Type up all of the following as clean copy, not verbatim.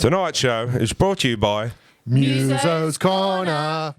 Tonight's show is brought to you by Muso's Corner.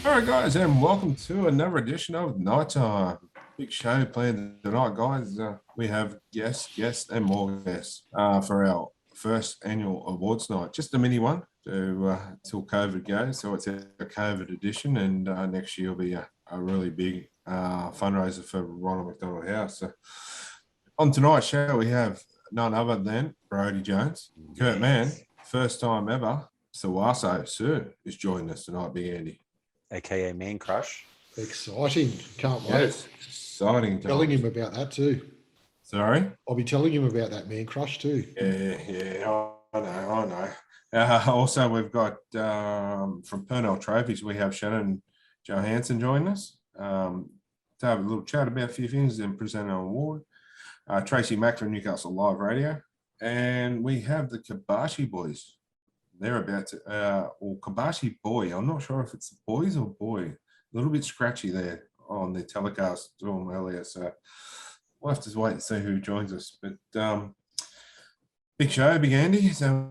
All right, guys, and welcome to another edition of Nighttime. Big show planned tonight, guys. We have guests, and more guests for our first annual awards night. Just a mini one till COVID goes. So it's a COVID edition, and next year will be a really big fundraiser for Ronald McDonald House. So on tonight's show, we have none other than Brody Jones, Kurt Mann, first time ever. Sawaso Sue is joining us tonight, Big Andy. AKA Man Crush. Exciting. Can't wait. Yes, exciting. Telling him about that too. Sorry? I'll be telling him about that Man Crush too. Yeah, I know. Also, we've got from Purnell Trophies, we have Shannon Johansson joining us to have a little chat about a few things and present an award. Tracy Mack from Newcastle Live Radio. And we have the Kabashi Boys. They're about to, or Kabashi Boy. I'm not sure if it's boys or boy. A little bit scratchy there on the telecast to them earlier. So we'll have to wait and see who joins us. But big show, Big Andy. So,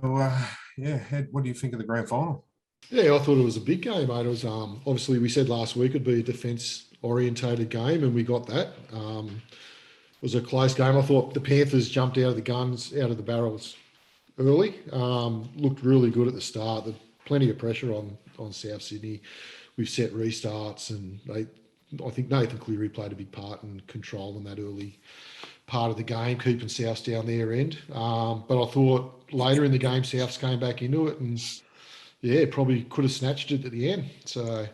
Ed, what do you think of the grand final? Yeah, I thought it was a big game, mate. It was obviously we said last week it'd be a defence-orientated game, and we got that. It was a close game. I thought the Panthers jumped out of the barrels early. Looked really good at the start. There's plenty of pressure on South Sydney. We've set restarts, and I think Nathan Cleary played a big part in controlling that early part of the game, keeping Souths down their end. But I thought later in the game, Souths came back into it and, probably could have snatched it at the end. So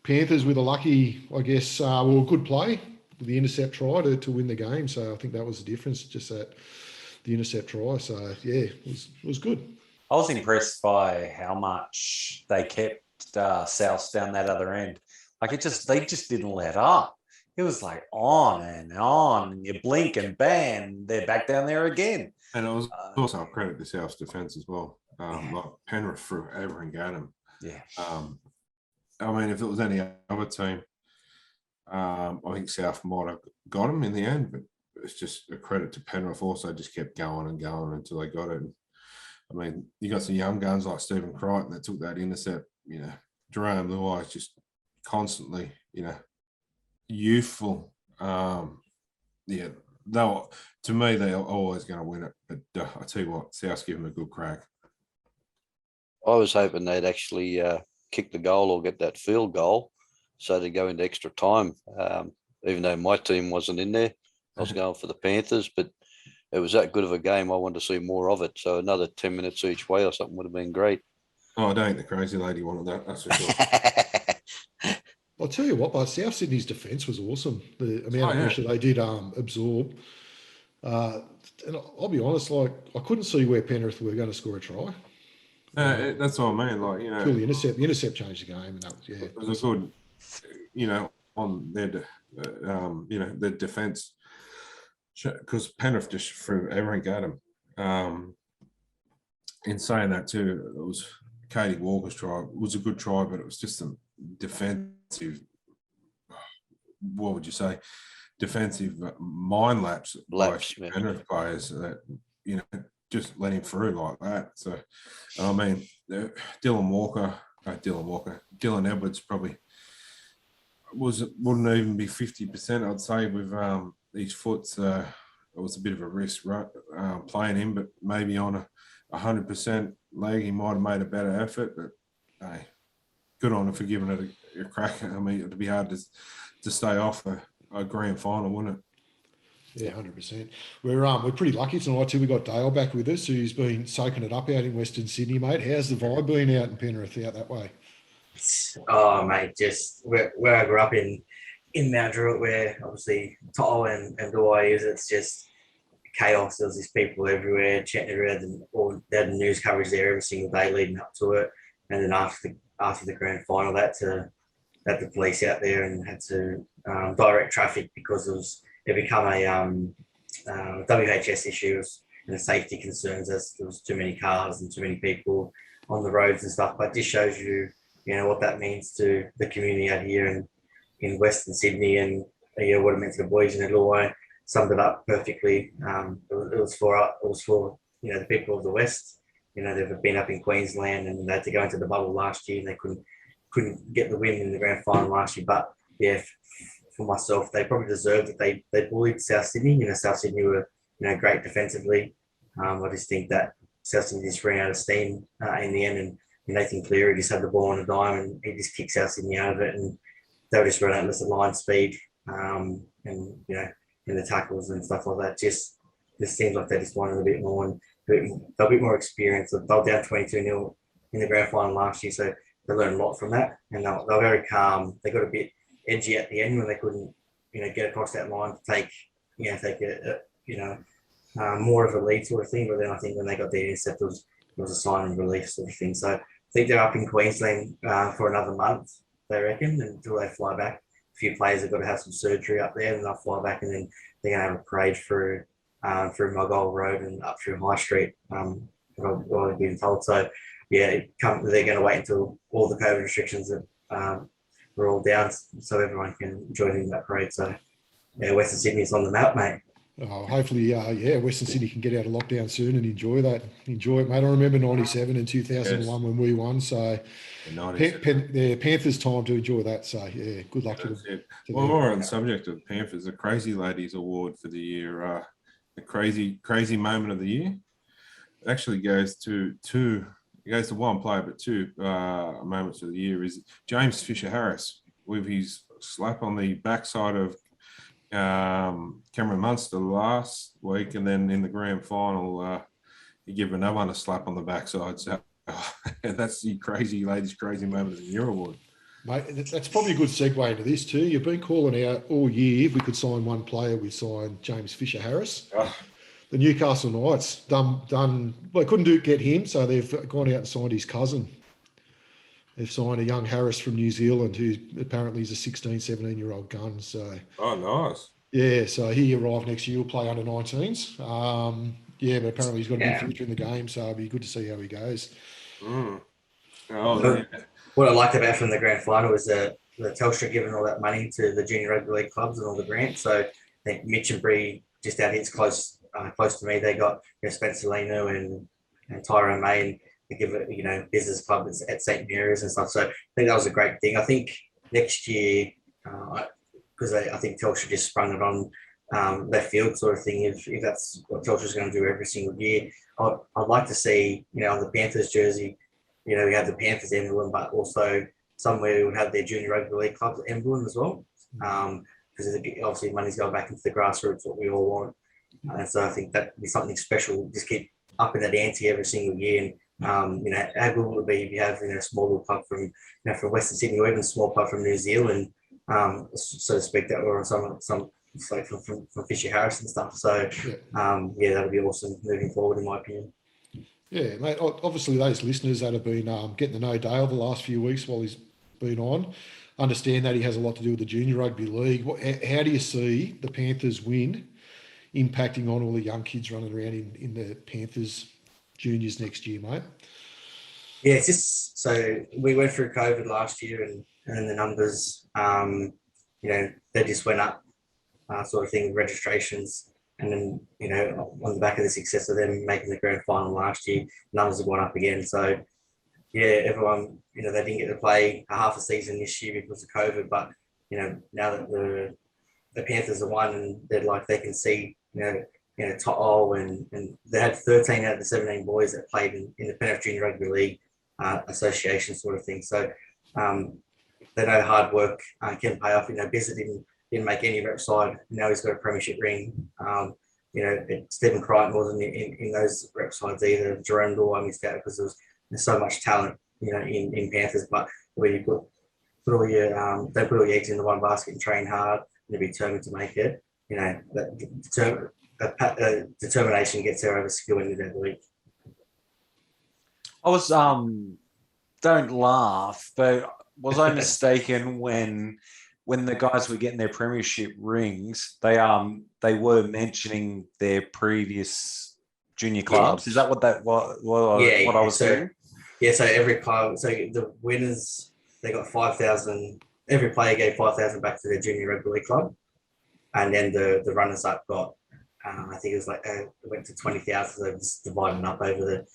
Panthers with a lucky, I guess, a good play with the intercept try to win the game. So I think that was the difference, just that the intercept try. So, it was good. I was impressed by how much they kept South down that other end. Like they just didn't let up. It was like on and on, and you blink and bang, they're back down there again. And it was also a credit to South's defence as well. Like Penrith threw everything at him. Yeah. I mean, if it was any other team, I think South might have got him in the end, but it's just a credit to Penrith. Also, just kept going and going until they got it. I mean, you got some young guns like Stephen Crichton that took that intercept. Jerome Luai just constantly, youthful. To me, they're always going to win it. But I tell you what, South's give them a good crack. I was hoping they'd actually kick the goal or get that field goal so they go into extra time. Even though my team wasn't in there, I was going for the Panthers, but it was that good of a game. I wanted to see more of it. So another 10 minutes each way or something would have been great. Oh, I don't think the crazy lady wanted that. That's for sure. I'll tell you what, but South Sydney's defence was awesome. The amount of pressure they did absorb. And I'll be honest, I couldn't see where Penrith were going to score a try. That's what I mean. Purely the intercept changed the game, and that was It was a good, on their, their defence, because Penrith just threw everything at them. In saying that too, it was Katie Walker's try. It was a good try, but it was just some defensive. What would you say? Defensive mind lapse by Penrith players that just let him through like that. So, I mean, Dylan Edwards probably wouldn't even be 50%. I'd say with his foot. It was a bit of a risk playing him, but maybe on 100% leg, he might have made a better effort. But hey, good on him for giving it a crack. I mean, it'd be hard to stay off a grand final, wouldn't it? Yeah, 100%. We're pretty lucky tonight too. We got Dale back with us, who's been soaking it up out in Western Sydney, mate. How's the vibe been out in Penrith out that way? Oh, mate, just where I grew up in Mount Druitt, where obviously To'o and Dawai is, it's just chaos. There's these people everywhere, chatting everywhere, they had the news coverage there every single day leading up to it. And then after the grand final, that to had the police out there and had to direct traffic because it become a WHS issues and safety concerns as there was too many cars and too many people on the roads and stuff. But this shows you, what that means to the community out here in Western Sydney, and what it meant to the boys. Luai summed it up perfectly. It was for the people of the West. They've been up in Queensland and they had to go into the bubble last year and they couldn't get the win in the grand final last year. But yeah, for myself, they probably deserved it. They bullied South Sydney. South Sydney were great defensively. I just think that South Sydney just ran out of steam in the end, and Nathan Cleary just had the ball on a dime and he just kicked South Sydney out of it, and they were just relentless at line speed, and in the tackles and stuff like that. Just seems like they just wanted a bit more and they're a bit more experienced. They were down 22-0 in the grand final last year, so they learned a lot from that, and they're very calm. They got a bit edgy at the end when they couldn't, get across that line to take more of a lead sort of thing. But then I think when they got the intercept, it was a sign of relief sort of thing. So I think they're up in Queensland for another month, they reckon, until they fly back. A few players have got to have some surgery up there, and they'll fly back, and then they're going to have a parade through Mulgole Road and up through High Street. What I've been told. So yeah, they're going to wait until all the COVID restrictions are all down, so everyone can join in that parade. So yeah, Western Sydney's on the map, mate. Hopefully, Western Sydney can get out of lockdown soon and enjoy that. Enjoy it, mate. I remember 97 and 2001 when we won. So Panthers time to enjoy that. So yeah, good luck to them. Well, more on the subject of Panthers, the Crazy Ladies Award for the year, the crazy moment of the year. It actually goes to one player, but two moments of the year is James Fisher-Harris with his slap on the backside of Cameron Munster last week, and then in the grand final, he gave another one a slap on the backside. So that's the Crazy Ladies Crazy Moment of the Year award. Mate, that's probably a good segue into this too. You've been calling out all year, if we could sign one player, we signed James Fisher-Harris. Oh. The Newcastle Knights done. Well, they couldn't get him, so they've gone out and signed his cousin. They've signed a young Harris from New Zealand who apparently is a 16, 17-year-old gun. So nice. Yeah, so he arrived next year. He'll play under 19s. But apparently he's got a big future in the game, so it'll be good to see how he goes. What I liked about from the grand final was the Telstra giving all that money to the junior rugby league clubs and all the grants. So I think Mitch and Bree just out here close to me. They got Spencer Leno and Tyrone May, and they give it business club at St Mary's and stuff. So I think that was a great thing. I think next year, because I think Telstra just sprung it on left field sort of thing. If that's what Telstra's going to do every single year, I'd like to see on the Panthers jersey, we have the Panthers emblem, but also somewhere we would have their junior rugby league club emblem as well. Because obviously money's going back into the grassroots, what we all want. And so I think that'd be something special. Just keep upping that ante every single year. And how good would it be if you have a small little club from Western Sydney, or even a small club from New Zealand, so to speak, that were on some like from Fisher-Harris and stuff. So that'll be awesome moving forward, in my opinion. Yeah, mate. Obviously, those listeners that have been getting to know Dale the last few weeks while he's been on understand that he has a lot to do with the junior rugby league. How do you see the Panthers win impacting on all the young kids running around in the Panthers juniors next year, mate? Yeah, it's just so we went through COVID last year, and the numbers, they just went up, sort of thing, with registrations. And then, on the back of the success of them making the grand final last year, numbers have gone up again. So, yeah, everyone, they didn't get to play a half a season this year because of COVID. But, now that the Panthers are won, and they can see, To'o, and they had 13 out of the 17 boys that played in the Penrith Junior Rugby League Association sort of thing. So, they know hard work can pay off. Bizza didn't make any rep side. Now he's got a premiership ring. Stephen Crichton wasn't in those rep sides either. Jerome Dawai missed out because there's so much talent, in Panthers. But where you put all your don't put all your eggs in the one basket and train hard and be determined to make it. That determination gets there over skill in the league. I was don't laugh, but Was I mistaken when the guys were getting their premiership rings? They were mentioning their previous junior clubs. Is that what Yeah, I was so hearing? so every club, so the winners, they got 5,000. Every player gave 5,000 back to their junior rugby league club, and then the runners up got, I think it was like it went to 20,000. So it's divided up over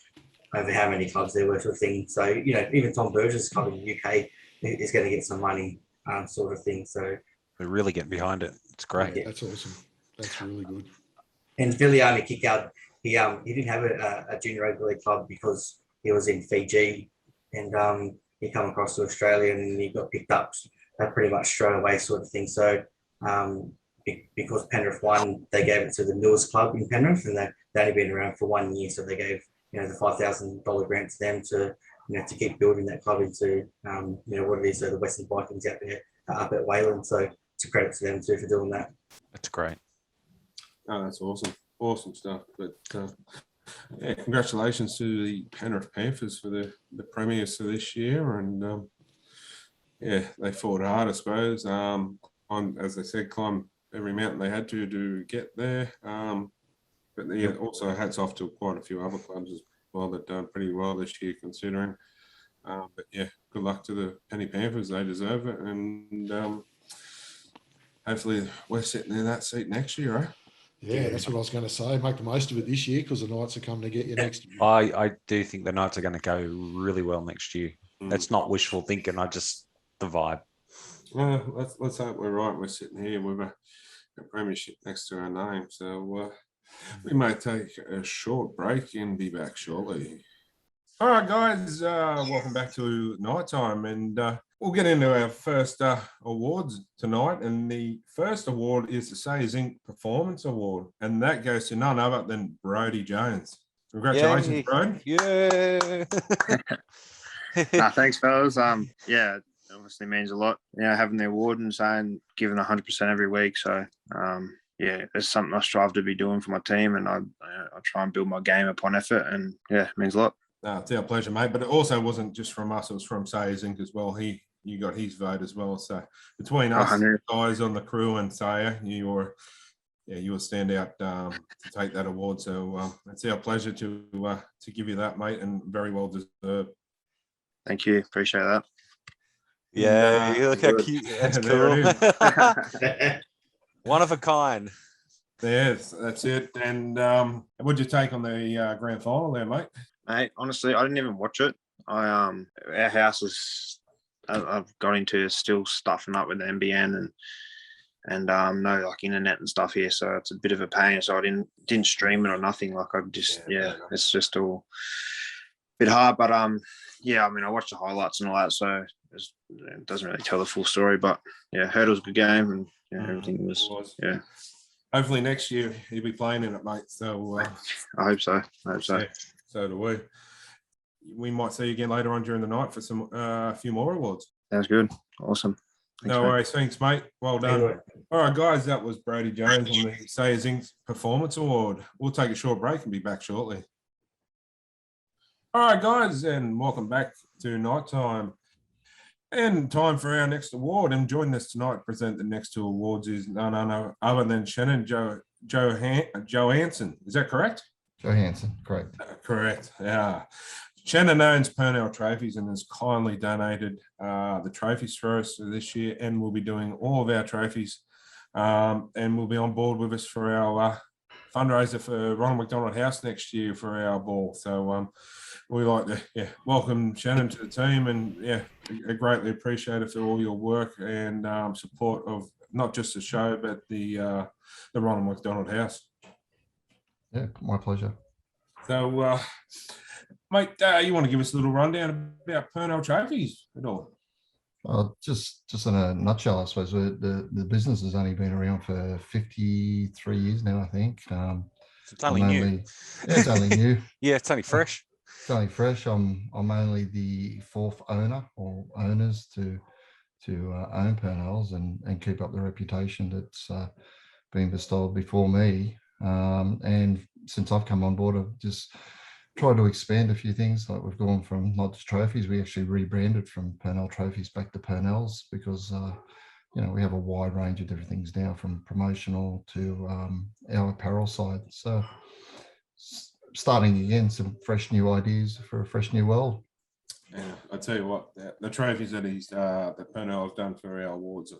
how many clubs there were, sort of thing. So even Tom Burgess' club in the UK is going to get some money, sort of thing. So They're really getting behind it. It's great. Yeah, that's awesome. That's really good. and Filiani kick out. He didn't have a junior rugby league club because he was in Fiji, and he come across to Australia and he got picked up pretty much straight away, sort of thing. So because Penrith won, they gave it to the Nichols club in Penrith, and they only been around for 1 year, so they gave the $5,000 grant to them to to keep building that club into what it is, the Western Vikings out there up at Wayland. So it's a credit to them too for doing that. That's great. Oh, that's awesome stuff. But yeah, congratulations to the Penrith Panthers for the premiers for this year, and yeah, they fought hard, I suppose. As they said, climb every mountain they had to get there. But yeah, also hats off to quite a few other clubs as well that done pretty well this year, considering. But yeah, good luck to the Penny Panthers. They deserve it, and hopefully we're sitting in that seat next year, right? Yeah, that's what I was going to say. Make the most of it this year because the Knights are coming to get you next year. I do think the Knights are going to go really well next year. That's not wishful thinking. The vibe. Well, let's hope we're right. We're sitting here with a premiership next to our name, so we may take a short break and be back shortly. All right, guys, welcome back to Nighttime, and we'll get into our first awards tonight. And the first award is the Sayers Inc. Performance Award, and that goes to none other than Brodie Jones. Congratulations, Brody. Yeah. Thanks, fellas. Yeah, it obviously means a lot. Having the award and saying giving 100% every week. So, yeah, it's something I strive to be doing for my team, and I try and build my game upon effort. And yeah, it means a lot. It's our pleasure, mate. But it also wasn't just from us; it was from Sayers Inc. as well. You got his vote as well. So between us guys on the crew and Sayer, you were stand out to take that award. So it's our pleasure to give you that, mate, and very well deserved. Thank you. Appreciate that. Yeah, look how cute. That's cool. One of a kind. Yes, that's it. And what'd you take on the grand final there, mate? Mate, honestly, I didn't even watch it. Our house is, I've got into still stuffing up with the NBN and no internet and stuff here, so it's a bit of a pain. So I didn't stream it or nothing. Like I just it's just all a bit hard. But yeah, I mean I watched the highlights and all that, so it doesn't really tell the full story. But yeah, heard it was a good game and everything was yeah. Hopefully next year he'll be playing in it, mate. So I hope so. Yeah, so do we. We might see you again later on during the night for some a few more awards. Sounds good. Awesome. Thanks, no worries. Thanks, mate. Well done. Anyway. All right, guys, that was Brodie Jones on the Sayers Inc. Performance Award. We'll take a short break and be back shortly. All right, guys, and welcome back to Nighttime. And time for our next award. And joining us tonight to present the next two awards is none other than Shannon Johansson. Is that correct? Johansson, correct. Correct. Yeah. Shannon owns Purnell Trophies and has kindly donated the trophies for us this year, and we'll be doing all of our trophies, and will be on board with us for our fundraiser for Ronald McDonald House next year for our ball. So we like to welcome Shannon to the team, and I greatly appreciate it for all your work and support of not just the show but the Ronald McDonald House. Yeah, my pleasure. So, mate, you want to give us a little rundown about Purnell Trophies at all? Just in a nutshell, I suppose the business has only been around for 53 years now, I think. It's only new. Yeah, it's only new. Yeah, it's only fresh. It's only fresh. I'm only the fourth owner or owners to own Purnells and keep up the reputation that's been bestowed before me. And since I've come on board, I've just tried to expand a few things. Like we've gone from not just trophies, we actually rebranded from Purnell Trophies back to Purnells because we have a wide range of different things now, from promotional to our apparel side. So starting again, some fresh new ideas for a fresh new world. Yeah, I tell you what, the trophies that that Purnell has done for our awards are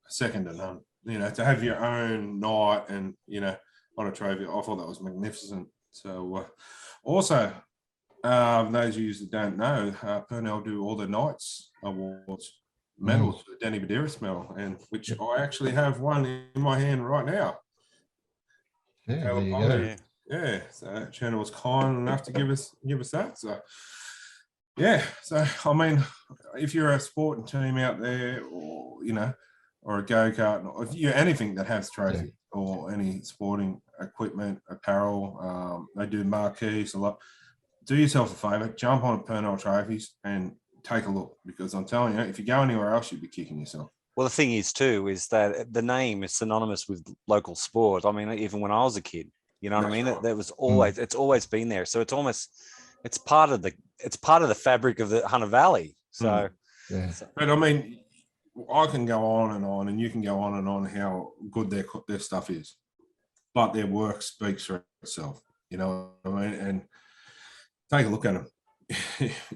second to none. To have your own night and on a trophy, I thought that was magnificent. So also, those of you that don't know, Purnell do all the Knights Awards medals, the Danny Badiris medal, and which I actually have one in my hand right now. Yeah, there you go. Yeah, so Shannon was kind enough to give us that. So yeah, so I mean, if you're a sporting team out there, or or a go-kart, or if you're anything that has trophy or any sporting equipment, apparel, they do marquees a lot. Do yourself a favour, jump on Purnell Trophies and take a look, because I'm telling you, if you go anywhere else, you'd be kicking yourself. Well, the thing is too, is that the name is synonymous with local sport. I mean, even when I was a kid, you know what I mean? Right. That was always, it's always been there. So it's part of the fabric of the Hunter Valley. So, yeah. But I mean, I can go on, and you can go on how good their stuff is, but their work speaks for itself. You know what I mean? And take a look at them.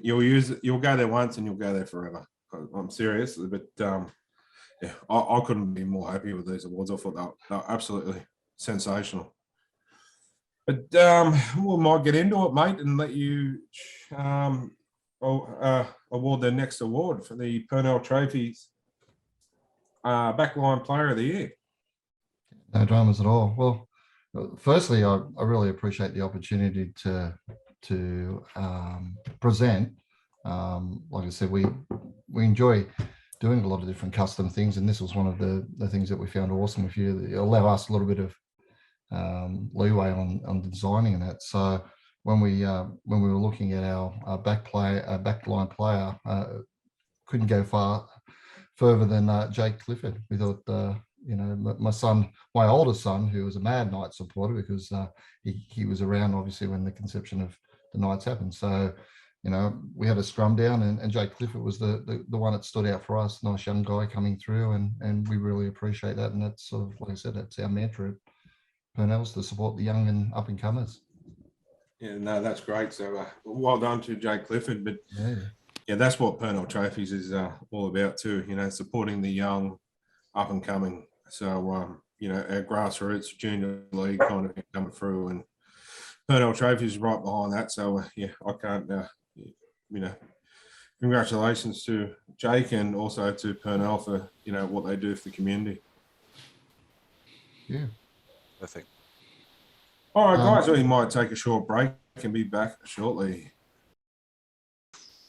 You'll go there once and you'll go there forever. I'm serious, but yeah, I couldn't be more happy with these awards. I thought they were absolutely sensational. But we might get into it, mate, and let you award the next award for the Purnell Trophies backline player of the year. No dramas at all. Well, firstly, I really appreciate the opportunity to present. Like I said, we enjoy doing a lot of different custom things, and this was one of the things that we found awesome with you. It allow us a little bit of leeway on designing that. So when we were looking at our backline player, couldn't go further than Jake Clifford. We thought, my oldest son, who was a Mad Knight supporter, because he was around obviously when the conception of the Knights happened. So, we had a scrum down, and Jake Clifford was the one that stood out for us. Nice young guy coming through, and we really appreciate that. And that's sort of, like I said, that's our mantra at Purnell's, to support the young and up and comers. Yeah, no, that's great. So well done to Jake Clifford. But yeah, that's what Purnell Trophies is all about too. Supporting the young, up and coming. So our grassroots junior league kind of coming through, and Purnell Trophies is right behind that. So yeah, I can't. Congratulations to Jake, and also to Purnell for what they do for the community. Yeah. Perfect. All right, guys, we might take a short break and be back shortly.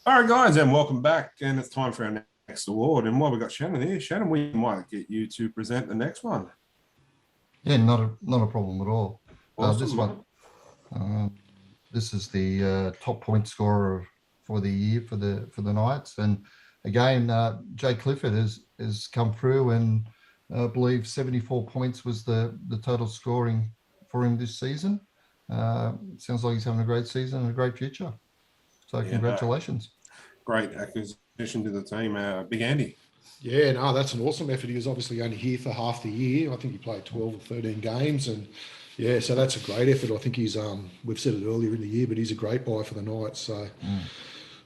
All right, guys, and welcome back. And it's time for our next award. And while we've got Shannon here, Shannon, we might get you to present the next one. Yeah, not a problem at all. Awesome, This is the top point scorer for the year for the Knights. And again, Jay Clifford has come through, and I believe 74 points was the total scoring for him this season. Sounds like he's having a great season and a great future. So congratulations. Great acquisition to the team, Big Andy. Yeah, no, that's an awesome effort. He was obviously only here for half the year. I think he played 12 or 13 games, and yeah, so that's a great effort. I think he's we've said it earlier in the year, but he's a great buy for the Knights. So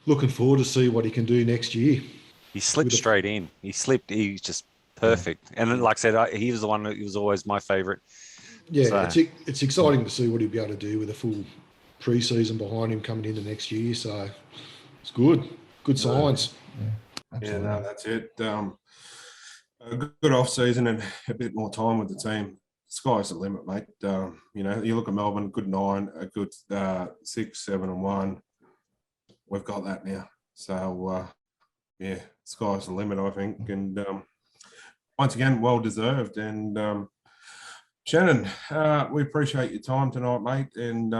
looking forward to see what he can do next year. He slipped straight in. He's just perfect. And then, like I said, he was the one that was always my favourite. Yeah, so it's exciting to see what he'll be able to do with a full pre-season behind him coming into next year. So it's good signs. Yeah, no, that's it. A good off season and a bit more time with the team. Sky's the limit, mate. You look at Melbourne, good 9, a good 6, 7, and 1. We've got that now. So yeah, sky's the limit, I think. And once again, well deserved. And Shannon, we appreciate your time tonight, mate, and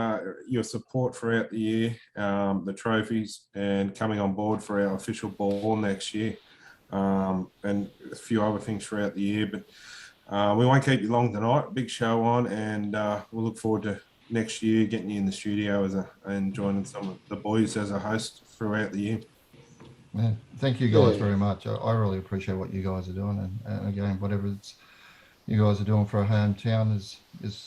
your support throughout the year, the trophies, and coming on board for our official ball next year, and a few other things throughout the year. But we won't keep you long tonight. Big show on, and we'll look forward to next year, getting you in the studio and joining some of the boys as a host throughout the year. Yeah, thank you guys Yeah. very much. I really appreciate what you guys are doing, and again, whatever you guys are doing for our hometown is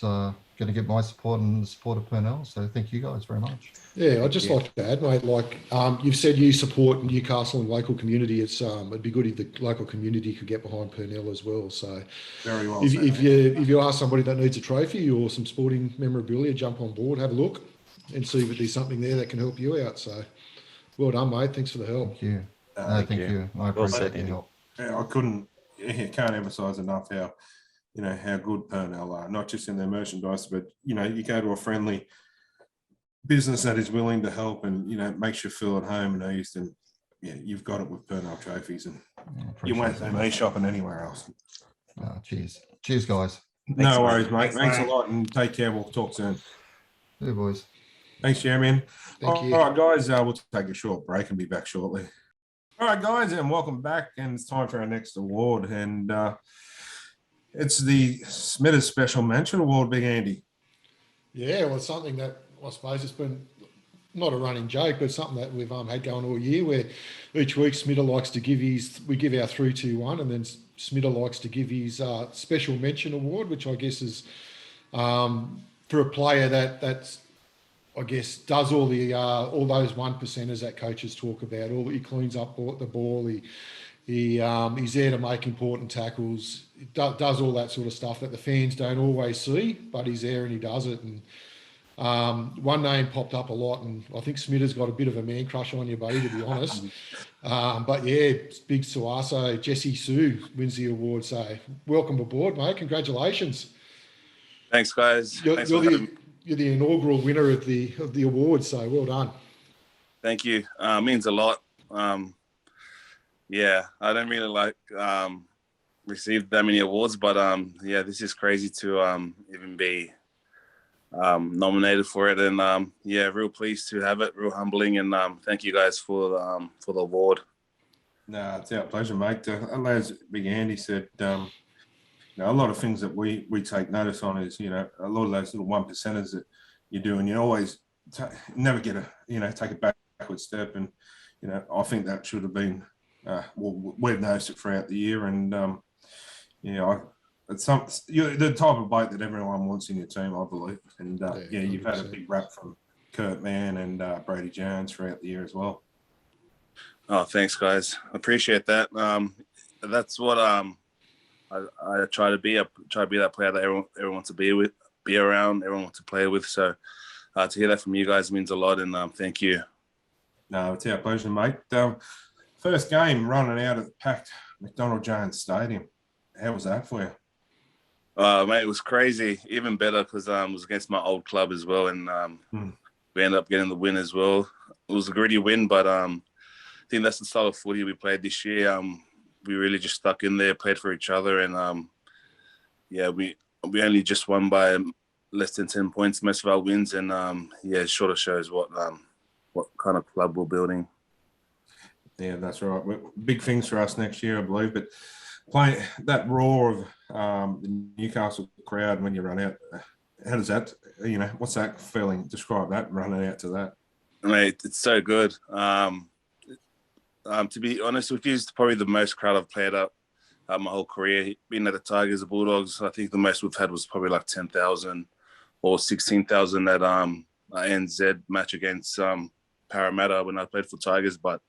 going to get my support and the support of Purnell. So thank you guys very much. Yeah, I'd just like to add, mate, like you've said you support Newcastle and local community. It'd be good if the local community could get behind Purnell as well. So Very well if, said. if you are somebody that needs a trophy or some sporting memorabilia, jump on board, have a look and see if there's something there that can help you out. So well done, mate. Thanks for the help. Thank you. Thank Thank you. I Well appreciate said, your Andy. help. I can't emphasize enough how, how good Purnell are, not just in their merchandise, but, you go to a friendly business that is willing to help and, makes you feel at home and eased. And you've got it with Purnell trophies, and you won't see me shopping anywhere else. Cheers. Cheers, guys. No worries, mate. Thanks, Thanks a mate. lot, and take care. We'll talk soon. See you, boys. Thanks, Jeremy. Thank you. All right, guys, we'll take a short break and be back shortly. All right, guys, and welcome back. And it's time for our next award. And it's the Smithers Special Mention Award, Big Andy. Yeah, well, it's something that I suppose it's been not a running joke, but something that we've had going all year, where each week Smitter likes to give we give our 3-2-1, and then Smitter likes to give his Special Mention Award, which I guess is for a player that's I guess does all those 1%ers that coaches talk about. He cleans up the ball. He's there to make important tackles. He does all that sort of stuff that the fans don't always see, but he's there and he does it. And one name popped up a lot, and I think Smitter's got a bit of a man crush on you, buddy, to be honest. But yeah, big Suaso, Jesse Sue wins the award. So welcome aboard, mate. Congratulations. Thanks, guys. Thanks for having me. You're the inaugural winner of the award, so well done. Thank you. Means a lot. Yeah, I don't really receive that many awards, but yeah, this is crazy to even be nominated for it, and yeah, real pleased to have it. Real humbling, and thank you guys for the award. No, it's our pleasure, mate. As Big Andy said, a lot of things that we take notice on is, a lot of those little 1%ers that you do, and you always never get take a backward step. And, I think that should have been, we've noticed it throughout the year. And, it's you're the type of bloke that everyone wants in your team, I believe. And, yeah, you've had a big rap from Kurt Mann and Brady Jones throughout the year as well. Oh, thanks, guys. Appreciate that. That's what I try to be. I try to be that player that everyone wants to be around, everyone wants to play with. So to hear that from you guys means a lot, and thank you. No, it's our pleasure, mate. First game running out of the packed McDonald Jones Stadium. How was that for you? Mate, it was crazy. Even better because it was against my old club as well, and we ended up getting the win as well. It was a gritty win, but I think that's the style of footy we played this year. We really just stuck in there, played for each other, and yeah, we only just won by less than 10 points most of our wins, and yeah, it sort of shows what kind of club we're building. Yeah, that's right. Big things for us next year, I believe. But playing that roar of the Newcastle crowd when you run out, how does that? What's that feeling? Describe that running out to that. Mate, it's so good. To be honest with you, it's probably the most crowd I've played up my whole career. Being at the Tigers, the Bulldogs, I think the most we've had was probably like 10,000 or 16,000 at NZ match against Parramatta when I played for Tigers. But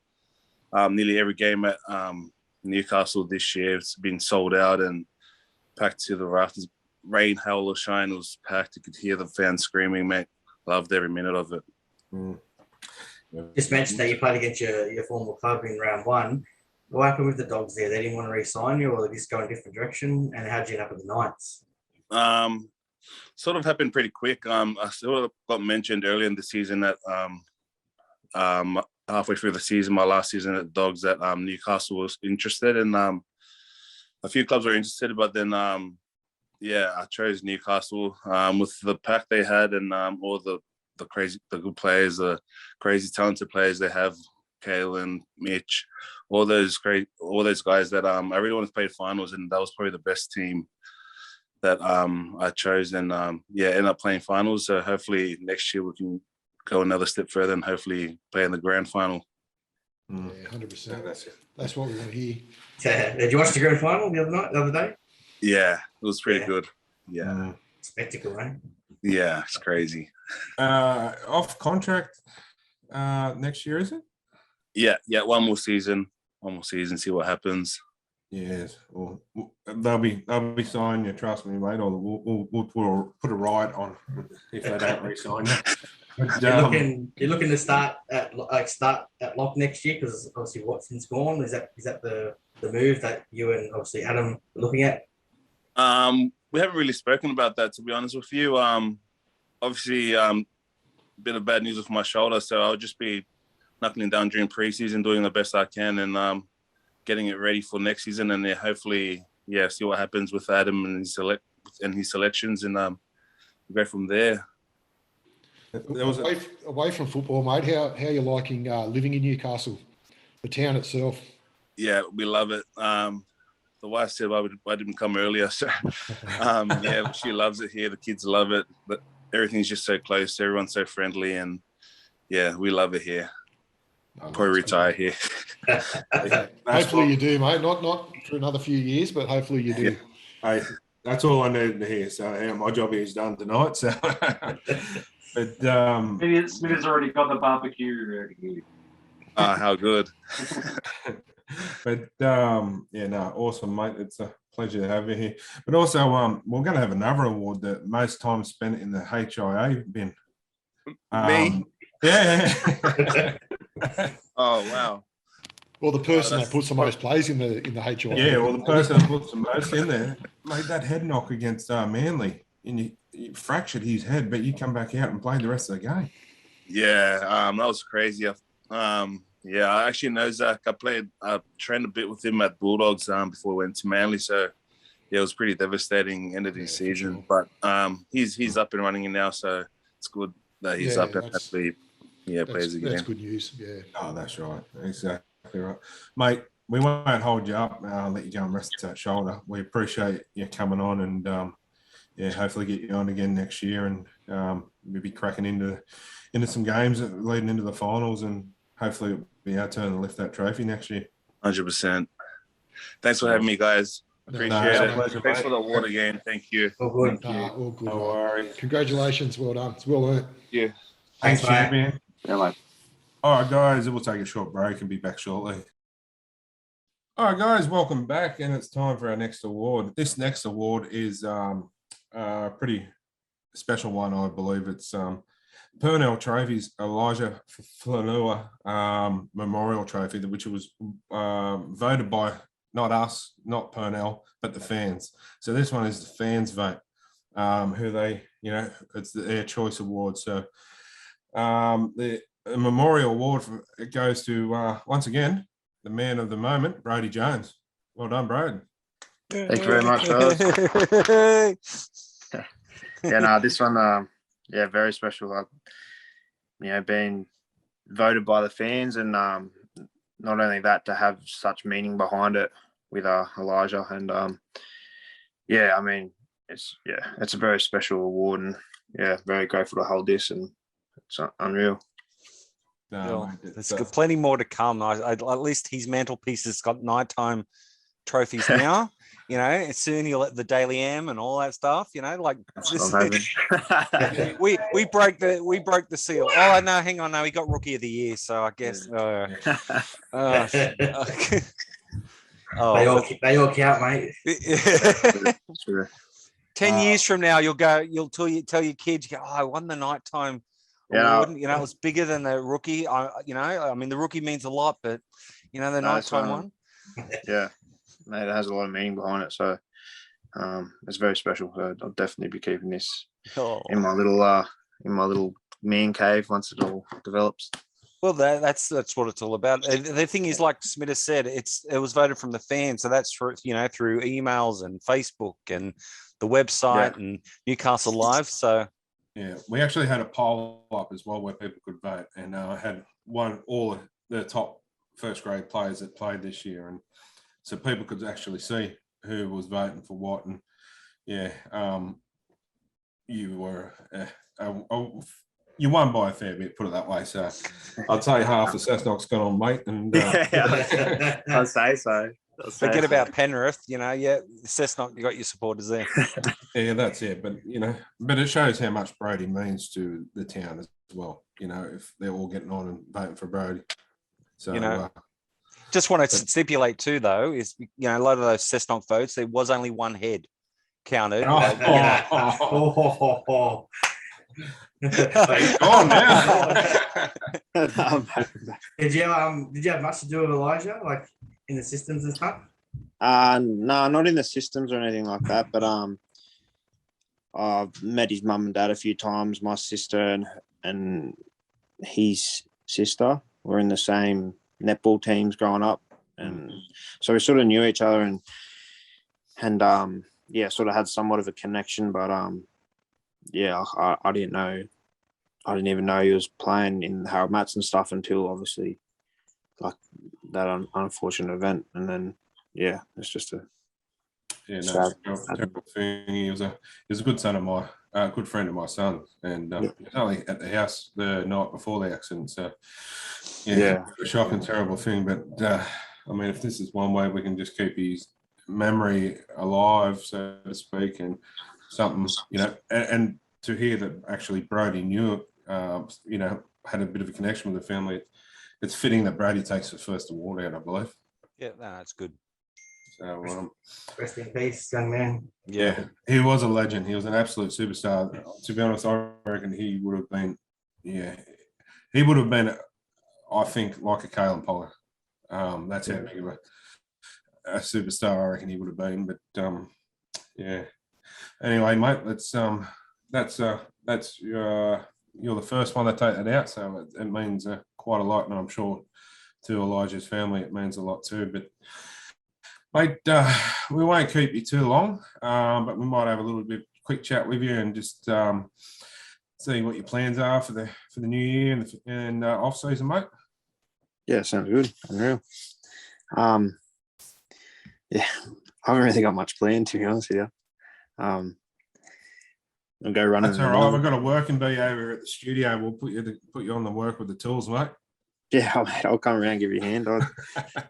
nearly every game at Newcastle this year, it's been sold out and packed to the rafters. Rain, hail or shine, it was packed. You could hear the fans screaming, mate. Loved every minute of it. Just mentioned that you played against your former club in round one. What happened with the Dogs there? They didn't want to re-sign you, or they just go in a different direction? And how'd you end up with the Knights? Sort of happened pretty quick. I sort of got mentioned early in the season that halfway through the season, my last season at Dogs, that Newcastle was interested, and a few clubs were interested, but then yeah, I chose Newcastle with the pack they had and all the good players, the crazy talented players they have, Kalen, Mitch, all those guys that I really wanted to play finals, and that was probably the best team that I chose, and end up playing finals. So hopefully next year we can go another step further and hopefully play in the grand final. Yeah, 100%. Yeah, that's it. That's what we want to hear. Did you watch the grand final the other day? Yeah, it was pretty Yeah. good. Yeah, Mm. Spectacle, right? yeah, it's crazy. Off contract next year, is it? Yeah, one more season, see what happens. Yes. Well, they'll be signing you. Trust me, mate. Or we'll put a riot on if they don't re-sign you. But, You're looking to start at lock next year because obviously Watson's gone. Is that the move that you and obviously Adam are looking at? We haven't really spoken about that, to be honest with you. Obviously, bit of bad news with my shoulder, so I'll just be knuckling down during preseason, doing the best I can, and getting it ready for next season, and then hopefully, see what happens with Adam and his selections, and go from there. there was Away from football, mate, how you liking living in Newcastle, the town itself? Yeah, we love it. The wife said I didn't come earlier, so she loves it here. The kids love it, but everything's just so close. Everyone's so friendly, and we love it here. Probably retire here. Hopefully you do, mate. Not for another few years, but hopefully you do. Hey, that's all I needed to hear. So my job is done tonight. So, but Smithers already got the barbecue ready. How good. But awesome, mate. It's a pleasure to have you here. But also, we're going to have another award, the most time spent in the HIA bin. Me? Yeah. Oh wow. Well, the person that puts the most plays in the HIA. Yeah, well, the person that puts the most in there made that head knock against Manly, and you fractured his head, but you come back out and played the rest of the game. Yeah, that was crazy. I actually know Zach. I trained a bit with him at Bulldogs before we went to Manly, so it was pretty devastating end of the season. Sure. But he's up and running now, so it's good that he's up and happily plays again. That's good news. Yeah. Oh, that's right. Exactly right, mate. We won't hold you up. I'll let you go and rest that shoulder. We appreciate you coming on, and hopefully get you on again next year, and maybe cracking into some games leading into the finals, and hopefully it'll be our turn to lift that trophy next year. 100%. Thanks for having me, guys. Appreciate it. Pleasure, Thanks mate. for the award again. Thank you. All good. All good. No mate. worries. Congratulations. Well done. It's well earned. Yeah. Thanks, mate. champion. Yeah, mate. All right, guys, we'll take a short break and be back shortly. All right, guys, welcome back, and it's time for our next award. This next award is a pretty special one, I believe. It's Purnell Trophy's Elijah Flanua Memorial Trophy, which was voted by not us, not Purnell, but the fans. So this one is the fans' vote, who they, it's their choice award. So the memorial award it goes to once again the man of the moment, Brody Jones. Well done, Brody. Thank you very much, fellas. This one, very special. Being voted by the fans, and not only that, to have such meaning behind it with Elijah, and it's a very special award, and very grateful to hold this, and it's unreal. No, There's plenty more to come. At least his mantelpiece has got nighttime trophies now. Soon he'll let the Daily M and all that stuff. We broke the seal. Oh no, hang on, no, he got Rookie of the Year, so I guess. They all count, mate. 10 years from now, you'll tell your kids, I won the nighttime award. It was bigger than the Rookie. The Rookie means a lot, but the nighttime one. Yeah, mate, it has a lot of meaning behind it. So it's very special. So I'll definitely be keeping this in my little man cave once it all develops. Well, that's what it's all about. The thing is, like Smith said, it was voted from the fans, so that's through emails and Facebook and the website and Newcastle Live. So we actually had a poll up as well where people could vote, and I had all of the top first grade players that played this year, and so people could actually see who was voting for what. And yeah, you were you won by a fair bit, put it that way. So I'd say half the Cessnock's gone on, mate. And Yeah, I'd say so. Forget about Penrith, yeah, Cessnock, you got your supporters there. yeah, that's it. But but it shows how much Brody means to the town as well. If they're all getting on and voting for Brody. So just want to stipulate too, though, is a lot of those Cessnock votes, there was only one head counted. He's gone now. Did you have much to do with Elijah, like in the systems and stuff? No, not in the systems or anything like that. But I've met his mum and dad a few times. My sister and his sister were in the same netball teams growing up, and so we sort of knew each other and yeah, sort of had somewhat of a connection. But yeah, I didn't know. I didn't even know he was playing in Harold Mats and stuff until obviously like that unfortunate event. And then, yeah, it's just a terrible thing. He was a good son of my good friend of my son, and he was only at the house the night before the accident. So yeah, a shocking, terrible thing. But I mean, if this is one way we can just keep his memory alive, so to speak, and something, and to hear that actually Brody knew it, had a bit of a connection with the family. It's fitting that Brady takes the first award out, I believe. Yeah, that's good. So rest in peace, young man. Yeah, he was a legend. He was an absolute superstar. To be honest, I reckon he would have been. Yeah, he would have been. I think like a Kalen Pollard. That's how big of a superstar I reckon he would have been. But yeah. Anyway, mate, that's you're the first one to take that out, so it means quite a lot, and I'm sure to Elijah's family it means a lot too. But mate, we won't keep you too long, but we might have a little bit quick chat with you and just see what your plans are for the new year and off season, mate. Yeah, sounds good. Unreal. Yeah, I haven't really got much planned, to be honest with you. I'll go running. That's all right. We've got a working bee over at the studio. We'll put you on the work with the tools, mate. Yeah, I'll come around and give you a hand.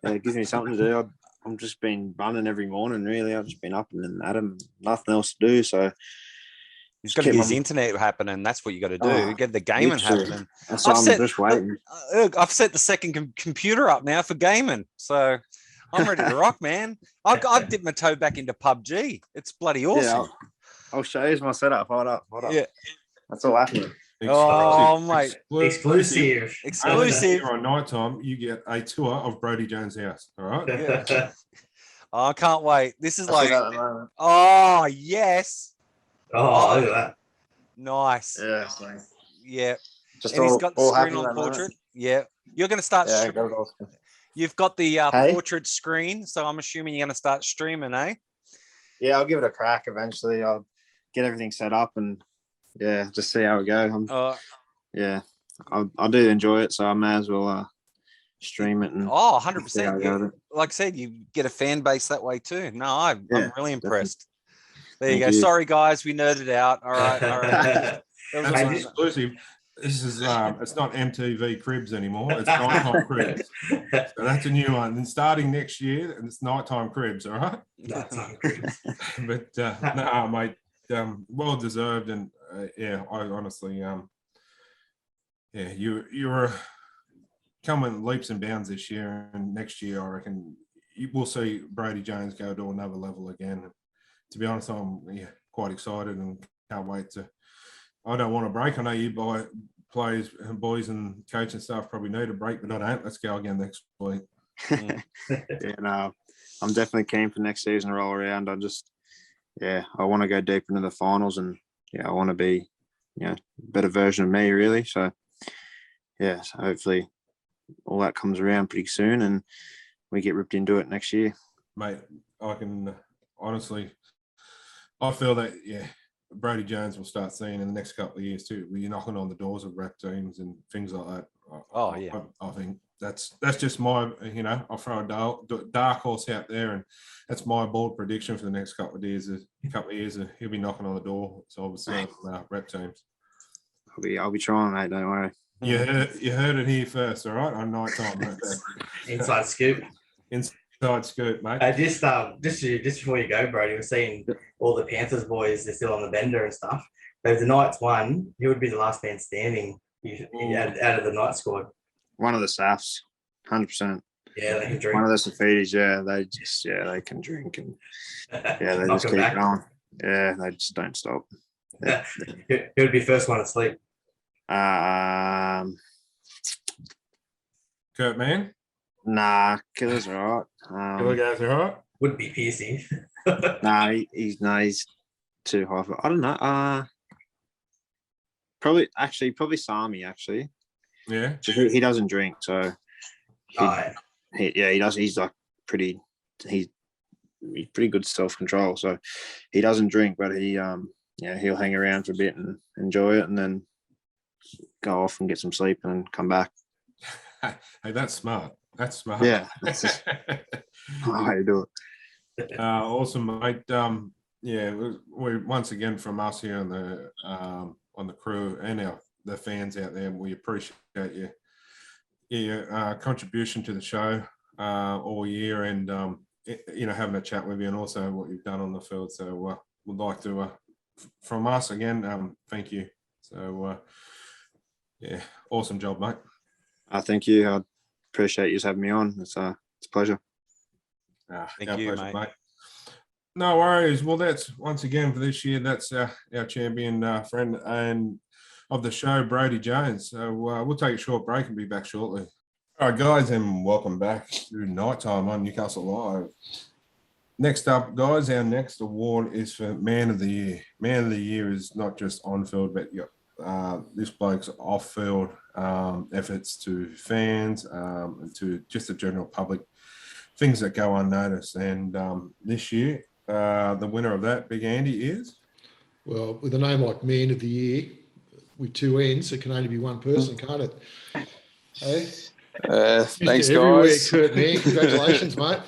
It gives me something to do. I've just been running every morning, really. I've just been up and at 'em, nothing else to do. So you've got to get his internet happening. That's what you got to do. Get the gaming happening. That's what I'm just waiting. I've set the second computer up now for gaming, so I'm ready to rock, man. I've dipped my toe back into PUBG. It's bloody awesome. Yeah, I'll show you my setup. Hold up. Yeah, that's all happening. Oh, mate. Exclusive. On night time, you get a tour of Brody Jones' house. All right. Yeah. Oh, I can't wait. This is like, oh, yes. Oh, look at that. Nice. Yeah. Yeah. Just and all, he's got the screen on portrait. Yeah. You're going to start. You've got the portrait screen. So I'm assuming you're going to start streaming, eh? Yeah, I'll give it a crack eventually. I'll get everything set up and just see how it goes. Yeah, I do enjoy it, so I may as well stream it. And 100%. Yeah. Like I said, you get a fan base that way too. No, I'm really impressed. There you go. Sorry, guys, we nerded out. All right. That's exclusive. This is it's not MTV Cribs anymore. It's Nighttime Cribs. So that's a new one. And starting next year, and it's Nighttime Cribs. All right. Nighttime Cribs. But no, mate, well deserved, and I honestly, you were coming leaps and bounds this year, and next year I reckon we'll see Brody Jones go to another level again. To be honest, I'm quite excited and can't wait to. I don't want a break. I know you players and boys and coach and staff probably need a break, but I don't. Let's go again next week. No, I'm definitely keen for next season to roll around. I want to go deep into the finals, and I want to be, a better version of me, really. So, so hopefully all that comes around pretty soon, and we get ripped into it next year. Mate, I can honestly, I feel that Brody Jones will start seeing in the next couple of years too. You're knocking on the doors of rep teams and things like that. I think that's just my, I'll throw a dark horse out there, and that's my bold prediction for the next couple of years. He'll be knocking on the door. So obviously, rep teams. I'll be trying, mate. Don't worry. You heard it here first, all right? On night time, mate. Inside scoop. Inside scoop, mate. Just before you go, bro, you were seeing all the Panthers boys, they're still on the bender and stuff. But if the Knights won, he would be the last man standing out of the Knight squad. One of the Safs, 100%. Yeah, they can drink. One of the Safitis, they can drink and they just keep going. Yeah, they just don't stop. Who would be first one to sleep? Kurt Mann. Nah, Killer's all right. Killer guys are all right. Would be Piercy. He's too high for. I don't know. Probably Sami actually. Yeah. He doesn't drink, so. He does. He's like he's pretty good self-control, so he doesn't drink, but he'll hang around for a bit and enjoy it, and then go off and get some sleep and then come back. Hey, that's smart. Yeah, that's just how you do it. Awesome, mate. We once again from us here on the crew and the fans out there, we appreciate your contribution to the show all year, and having a chat with you, and also what you've done on the field. So we'd like to, from us again, thank you. So awesome job, mate. Thank you. I appreciate you having me on. It's a pleasure. Thank you, pleasure, mate. No worries. Well, that's once again for this year. That's our champion friend and of the show, Brody Jones. So we'll take a short break and be back shortly. All right, guys, and welcome back to Nighttime on Newcastle Live. Next up, guys, our next award is for Man of the Year. Man of the Year is not just on field, but this bloke's off field efforts to fans and to just the general public, things that go unnoticed. And this year, the winner of that, Big Andy, is? Well, with a name like Man of the Year, with two N's, it can only be one person, can't it? Hey? Thanks, everywhere, guys. Kurt Mann. Congratulations, mate.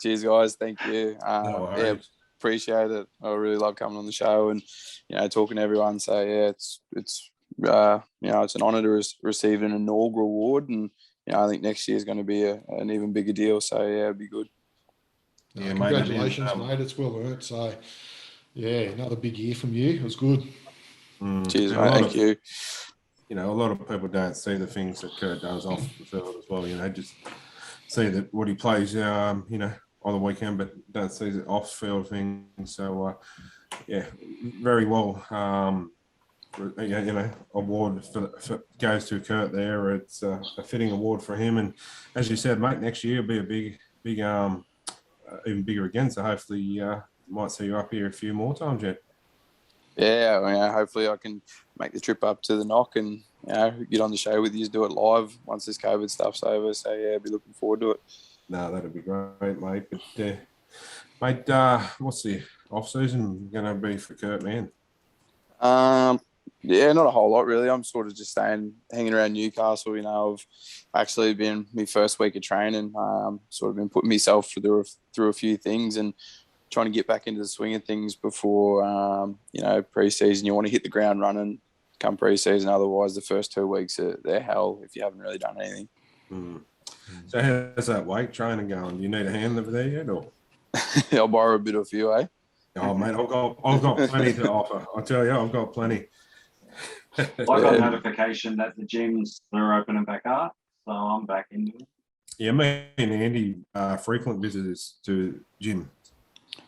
Cheers, guys. Thank you. No worries. Appreciate it. I really love coming on the show and talking to everyone. So it's it's an honour to receive an inaugural award, and I think next year is going to be an even bigger deal. So it'd be good. Yeah, congratulations, mate. It's well earned. So another big year from you. It was good. Cheers, mate. Thank you. A lot of people don't see the things that Kurt does off the field as well. Just see that what he plays, on the weekend, but don't see the off-field things. So, very well. Award for goes to Kurt there. It's a fitting award for him. And as you said, mate, next year will be a big, even bigger again. So hopefully, might see you up here a few more times yet. Yeah, hopefully I can make the trip up to the Knock and get on the show with you, do it live once this COVID stuff's over. So I'll be looking forward to it. No, that'd be great, mate. But what's the off season going to be for Kurt Mann? Not a whole lot really. I'm sort of just hanging around Newcastle. I've actually been my first week of training. Sort of been putting myself through a few things and trying to get back into the swing of things before, pre-season. You want to hit the ground running come pre-season. Otherwise, the first 2 weeks they're hell if you haven't really done anything. So how's that weight training going? Do you need a hand over there yet, or? I'll borrow a bit of you, eh? Oh, mate, I've got plenty to offer. I tell you, I've got plenty. I got notification that the gyms are opening back up, so I'm back into it. Yeah, me and Andy are frequent visitors to Jim's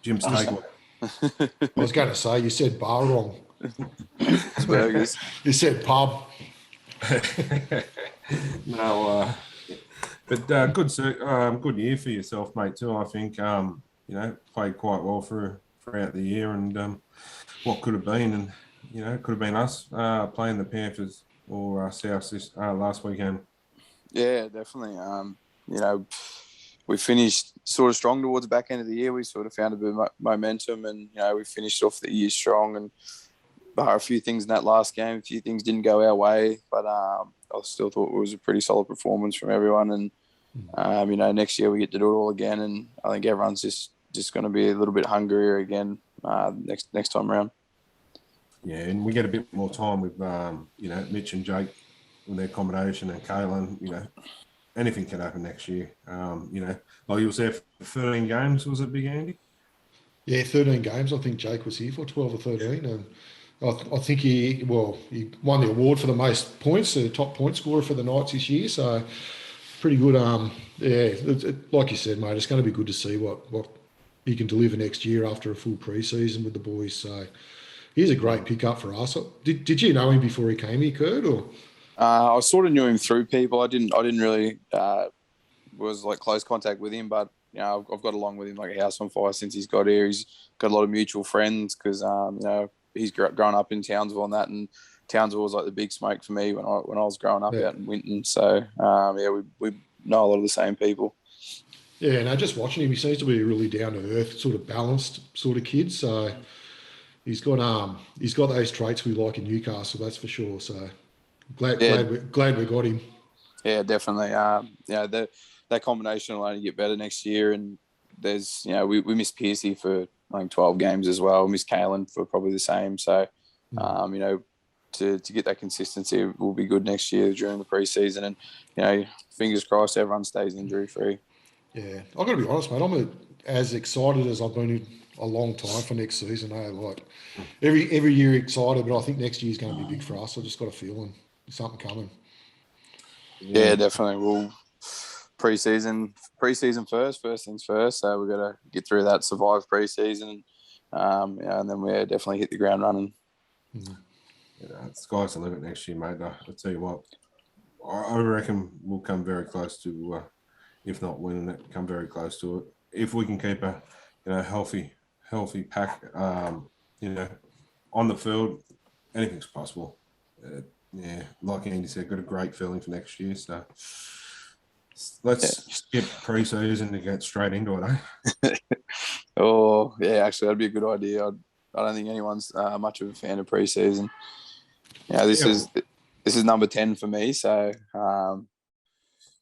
takeaway. I was going to say, you said bar wrong. It's burgers. You said pub. No, but good year for yourself, mate. Too. I think played quite well throughout the year, and what could have been, and it could have been us playing the Panthers or South this last weekend. Yeah, definitely. We finished sort of strong towards the back end of the year. We sort of found a bit of momentum, and we finished off the year strong. And a few things in that last game, a few things didn't go our way, but I still thought it was a pretty solid performance from everyone. And next year we get to do it all again, and I think everyone's just going to be a little bit hungrier again next time around. Yeah, and we get a bit more time with Mitch and Jake with their combination, and Kalen. Anything can happen next year. Like you was there for 13 games, was it, Big Andy? Yeah, 13 games. I think Jake was here for 12 or 13, and I think he won the award for the most points, the top point scorer for the Knights this year. So pretty good. Like you said, mate, it's going to be good to see what he can deliver next year after a full pre-season with the boys. So he's a great pickup for us. Did you know him before he came here, Kurt? Or I sort of knew him through people. I didn't really was like close contact with him, but I've got along with him like a house on fire since he's got here. He's got a lot of mutual friends because he's grown up in Townsville and that, and Townsville was like the big smoke for me when I was growing up out in Winton. So we know a lot of the same people. Yeah, no, just watching him, he seems to be a really down to earth, sort of balanced sort of kid. So he's got those traits we like in Newcastle, that's for sure. So glad we got him. Yeah, definitely. That combination will only get better next year. And there's we missed Piercy for I think 12 games as well. We missed Kalen for probably the same. So to get that consistency will be good next year during the preseason. And fingers crossed everyone stays injury free. Yeah, I've got to be honest, mate. I'm as excited as I've been in a long time for next season. Like every year excited, but I think next year's going to be big for us. I just got a feeling there's something coming. Yeah, definitely. We'll preseason first things first. So we've got to get through that, survive preseason, and then we definitely hit the ground running. The sky's the limit next year, mate. I'll tell you what, I reckon we'll come very close to, if not winning it, come very close to it. If we can keep a healthy pack, on the field, anything's possible. Like Andy said, got a great feeling for next year. So let's skip pre-season to get straight into it, eh? Oh, yeah, actually, that'd be a good idea. I don't think anyone's much of a fan of pre-season. This is number 10 for me. So,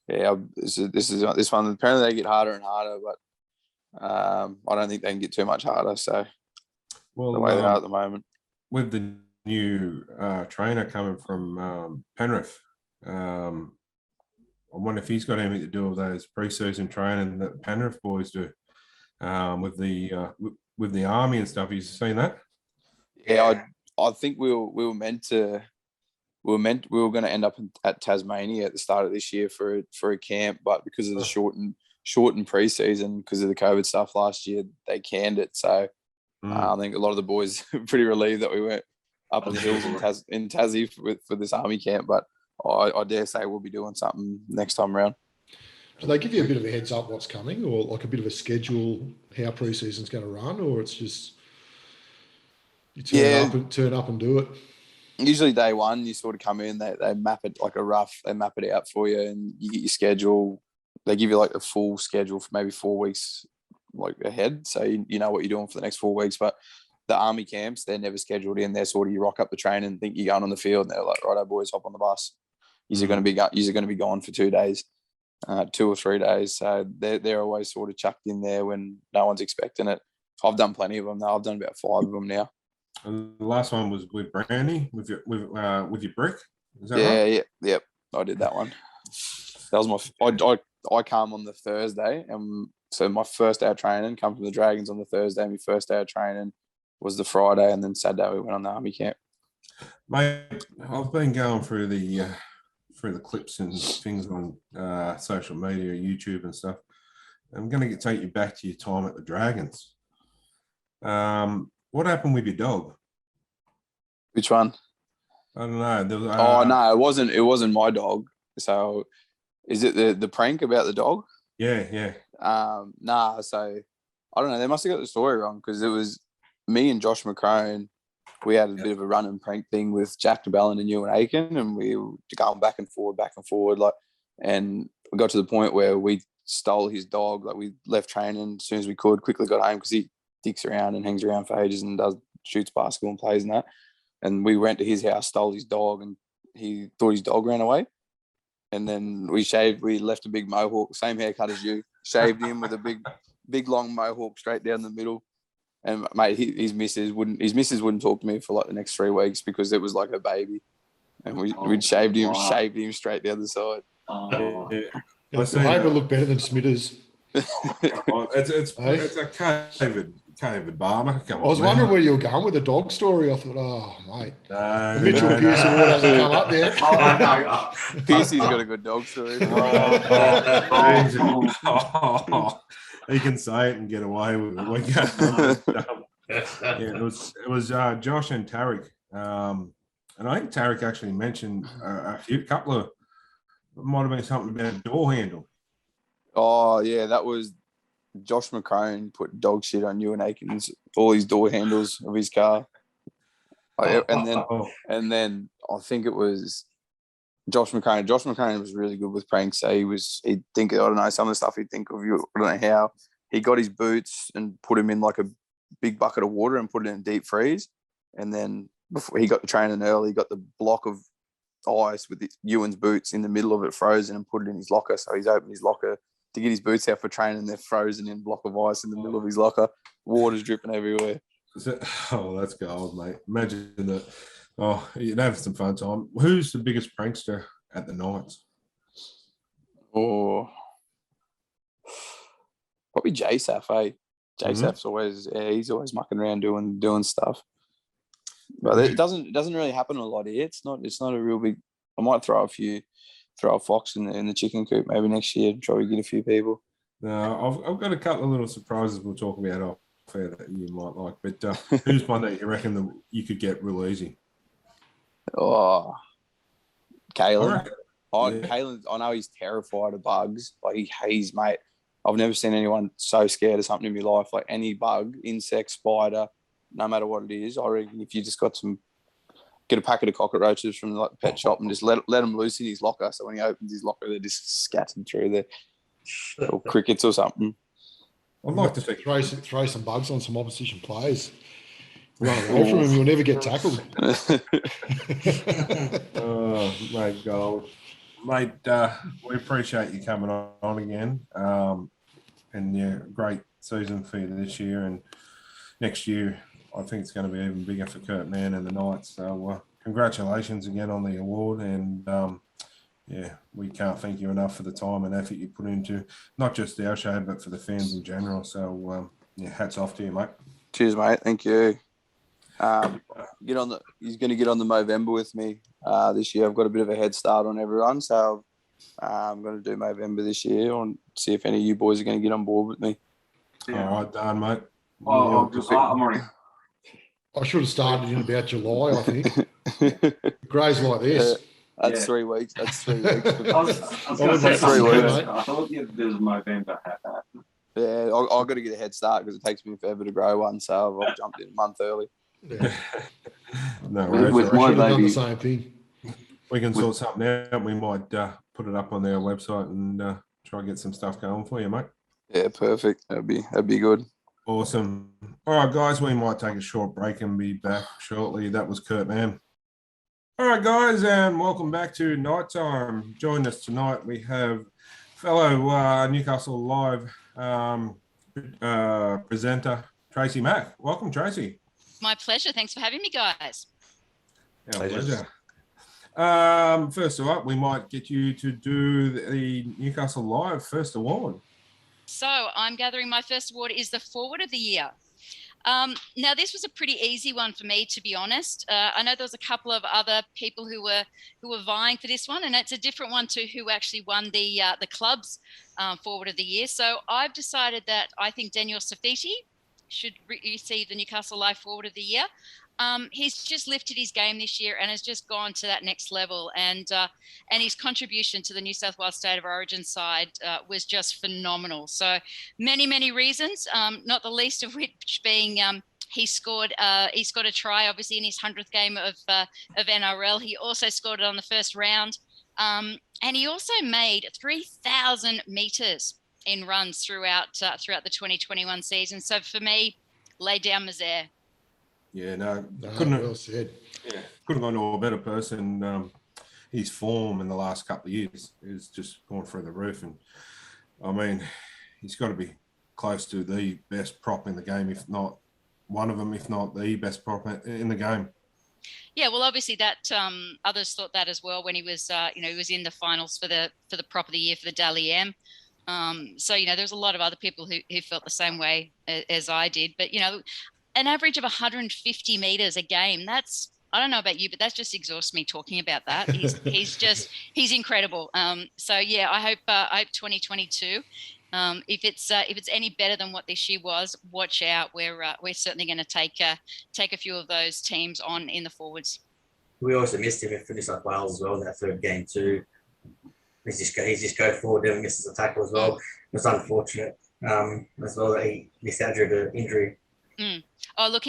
this one. Apparently, they get harder and harder, but I don't think they can get too much harder. So, the way they are at the moment, with the new trainer coming from Penrith, I wonder if he's got anything to do with those pre-season training that Penrith boys do with the army and stuff. You've seen that? Yeah, I think we were going to end up at Tasmania at the start of this year for a camp, but because of the shortened pre-season because of the COVID stuff last year, they canned it. So I think a lot of the boys are pretty relieved that we went up in the hills in Tassie for this army camp, but I dare say we'll be doing something next time around. Do they give you a bit of a heads up what's coming, or like a bit of a schedule how pre-season's going to run, or it's just you turn up and do it? Usually day one, you sort of come in, they map it like they map it out for you, and you get your schedule. They give you like a full schedule for maybe 4 weeks like ahead, so you know what you're doing for the next 4 weeks. But the army camps, they're never scheduled in. They're sort of, you rock up the train and think you're going on the field, and they're like, righto boys, hop on the bus. You're going to be gone for 2 days, 2 or 3 days. So they're always sort of chucked in there when no one's expecting it. I've done plenty of them now. I've done about 5 of them now. And the last one was with Brandy with your brick. Is that right? Yep. I did that one. That was I come on the Thursday, and so my first day of training, come from the Dragons on the Thursday. My first day of training was the Friday, and then Saturday we went on the army camp. Mate, I've been going through the clips and things on social media, YouTube and stuff. I'm going to take you back to your time at the Dragons. What happened with your dog? Which one? I don't know. No, it wasn't my dog. So, is it the prank about the dog? Yeah. Nah. So, I don't know. They must have got the story wrong because it was me and Josh McCrone. We had a bit of a run and prank thing with Jack DeBellin and Ewan Aiken, and we were going back and forward, and we got to the point where we stole his dog. Like, we left training as soon as we could, quickly got home because he dicks around and hangs around for ages and shoots basketball and plays and that. And we went to his house, stole his dog, and he thought his dog ran away. and then we left a big mohawk, same haircut as you, shaved him with a big long mohawk straight down the middle. And mate, his missus wouldn't talk to me for like the next 3 weeks because it was like a baby, and we'd shaved him straight down the side. Yeah. I hope it looked better than Smithers. It's a COVID barber. Come on, I was man. wondering where you were going with the dog story. I thought, oh, mate. No, The Mitchell no, Pearce no. award hasn't come up yet. Piercy's got a good dog story. He can say it and get away with it. We can't. Yeah, it was Josh and Tarek, and I think Tarek actually mentioned couple of, it might have been something about a door handle. Oh yeah, that was Josh McCrone put dog shit on Ewan Aikens, all his door handles of his car. And then I think it was Josh McCrone. Josh McCrone was really good with pranks. So he'd think, I don't know, some of the stuff he'd think of you, I don't know how. He got his boots and put him in like a big bucket of water and put it in a deep freeze. And then before he got to training early, he got the block of ice with Ewan's boots in the middle of it frozen and put it in his locker. So he's opened his locker to get his boots out for training. They're frozen in a block of ice in the middle of his locker. Water's dripping everywhere. Oh, that's gold, mate. Imagine that. Oh, you'd have some fun time. Who's the biggest prankster at the Knights? Oh, probably JSAF, eh? JSAF's always, he's always mucking around doing stuff. But it doesn't really happen a lot here. It's not a real big. I might throw a fox in the chicken coop maybe next year and try to get a few people. No, I've got a couple of little surprises we'll talk about off air that you might like. But who's one that you reckon that you could get real easy? Oh, Kalen. Yeah. Kalen, I know he's terrified of bugs. Like he's mate. I've never seen anyone so scared of something in my life. Like any bug, insect, spider, no matter what it is. I reckon if you just get a packet of cockroaches from like the pet shop and just let them loose in his locker. So when he opens his locker, they're just scattered through there, or crickets or something. I'd like to see throw some bugs on some opposition players. Run away from him, you'll never get tackled. Oh, mate, gold. Mate, we appreciate you coming on again. And yeah, great season for you this year. And next year, I think it's going to be even bigger for Kurt Mann and the Knights. So congratulations again on the award. And yeah, we can't thank you enough for the time and effort you put into not just our show, but for the fans in general. So yeah, hats off to you, mate. Cheers, mate. Thank you. He's going to get on the Movember with me this year. I've got a bit of a head start on everyone, so I'm going to do Movember this year and see if any of you boys are going to get on board with me. Yeah. All right, done, mate. I'm already. I should have started in about July, I think. Grays like this. That's 3 weeks. That's 3 weeks. I was going to say 3 weeks. I thought there's Movember. Yeah, I've got to get a head start because it takes me forever to grow one, so I've jumped in a month early. Yeah. No, with I my should have done baby, the same thing. we can sort something out. We might put it up on their website and try and get some stuff going for you, mate. Yeah, perfect. That'd be good. Awesome. All right, guys, we might take a short break and be back shortly. That was Kurt Mann. All right, guys, and welcome back to Nighttime. Join us tonight. We have fellow Newcastle Live presenter, Tracy Mack. Welcome, Tracy. My pleasure. Thanks for having me, guys. Our pleasure. First of all, we might get you to do the Newcastle Live first award. So I'm gathering my first award is the Forward of the Year. Now, this was a pretty easy one for me, to be honest. I know there was a couple of other people who were vying for this one, and it's a different one to who actually won the club's Forward of the Year. So I've decided that I think Daniel Safiti should receive the Newcastle Live Forward of the Year. He's just lifted his game this year and has just gone to that next level. And his contribution to the New South Wales State of Origin side was just phenomenal. So many reasons, not the least of which being he scored a try, obviously, in his 100th game of NRL. He also scored it on the first round. And he also made 3,000 metres in runs throughout the 2021 season. So for me, lay down Mazaire. Yeah, no, Well said. Yeah, couldn't have gone to a better person. his form in the last couple of years is just gone through the roof. And I mean, he's got to be close to the best prop in the game, if not one of them, if not the best prop in the game. Yeah, well, obviously that others thought that as well when he was, he was in the finals for the prop of the year for the Dally M. So there's a lot of other people who felt the same way as I did. But an average of 150 meters a game, that's, I don't know about you, but that just exhausts me talking about that. He's incredible. So yeah, I hope 2022. If it's any better than what this year was, watch out. We're certainly going to take a few of those teams on in the forwards. We also missed him for New South Wales as well in that third game too. He's just go forward and misses a tackle as well. It's unfortunate as well that he missed out due to injury. Oh look,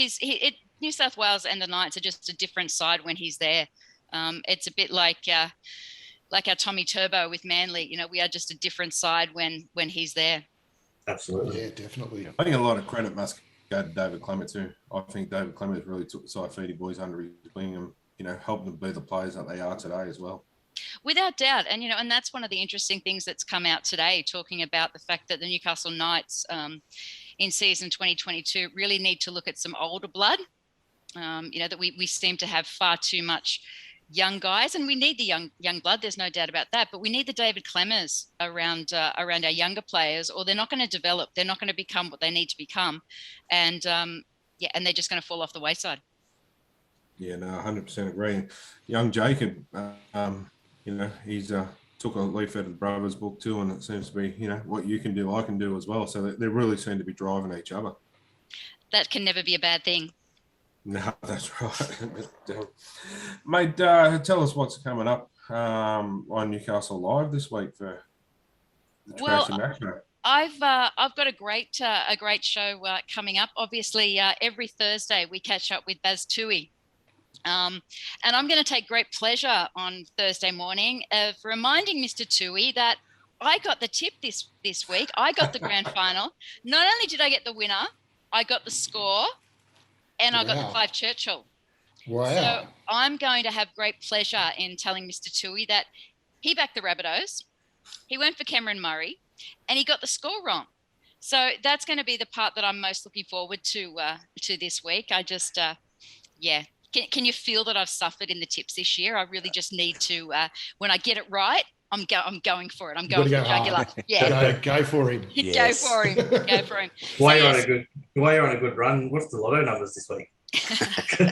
New South Wales and the Knights are just a different side when he's there. It's a bit like our Tommy Turbo with Manly. We are just a different side when he's there. Absolutely. Yeah, definitely. I think a lot of credit must go to David Clement too. I think David Clement really took the Saifiti boys under his wing and, helped them be the players that they are today as well. Without doubt. And, and that's one of the interesting things that's come out today, talking about the fact that the Newcastle Knights in season 2022 really need to look at some older blood. That we seem to have far too much young guys, and we need the young blood. There's no doubt about that. But we need the David Clemmers around our younger players, or they're not going to develop. They're not going to become what they need to become, and and they're just going to fall off the wayside. Yeah, no, 100% agree. Young Jacob, he's took a leaf out of the brothers' book too, and it seems to be, what you can do, I can do as well. So they really seem to be driving each other. That can never be a bad thing. No, that's right. Mate, tell us what's coming up on Newcastle Live this week for the Tracy Mack show. I've got a great show coming up. Obviously, every Thursday we catch up with Baz Toohey. And I'm going to take great pleasure on Thursday morning of reminding Mr. Toohey that I got the tip this week. I got the grand final. Not only did I get the winner, I got the score. And I got the Clive Churchill. Wow. So I'm going to have great pleasure in telling Mr. Toohey that he backed the Rabbitohs, he went for Cameron Murray, and he got the score wrong. So that's going to be the part that I'm most looking forward to this week. I just, Can you feel that I've suffered in the tips this year? I really just need to, when I get it right, I'm going for it. I'm going for the jugular. Yeah. Go for him. Yes. Go for him. Go for him. While you're on a good run, what's the lotto numbers this week?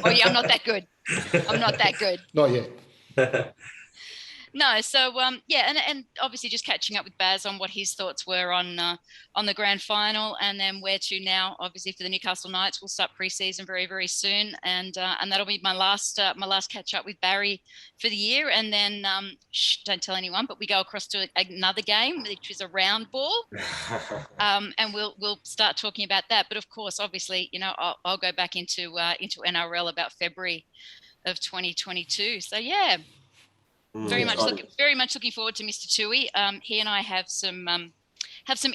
Oh yeah, I'm not that good. Not yet. No, so and obviously just catching up with Baz on what his thoughts were on the grand final, and then where to now. Obviously for the Newcastle Knights, we'll start pre-season very, very soon, and that'll be my last catch up with Barry for the year, and then don't tell anyone, but we go across to another game, which is a round ball, and we'll start talking about that. But of course, obviously, I'll go back into NRL about February of 2022. So yeah. Very much looking forward to Mr. Toohey. He and I have some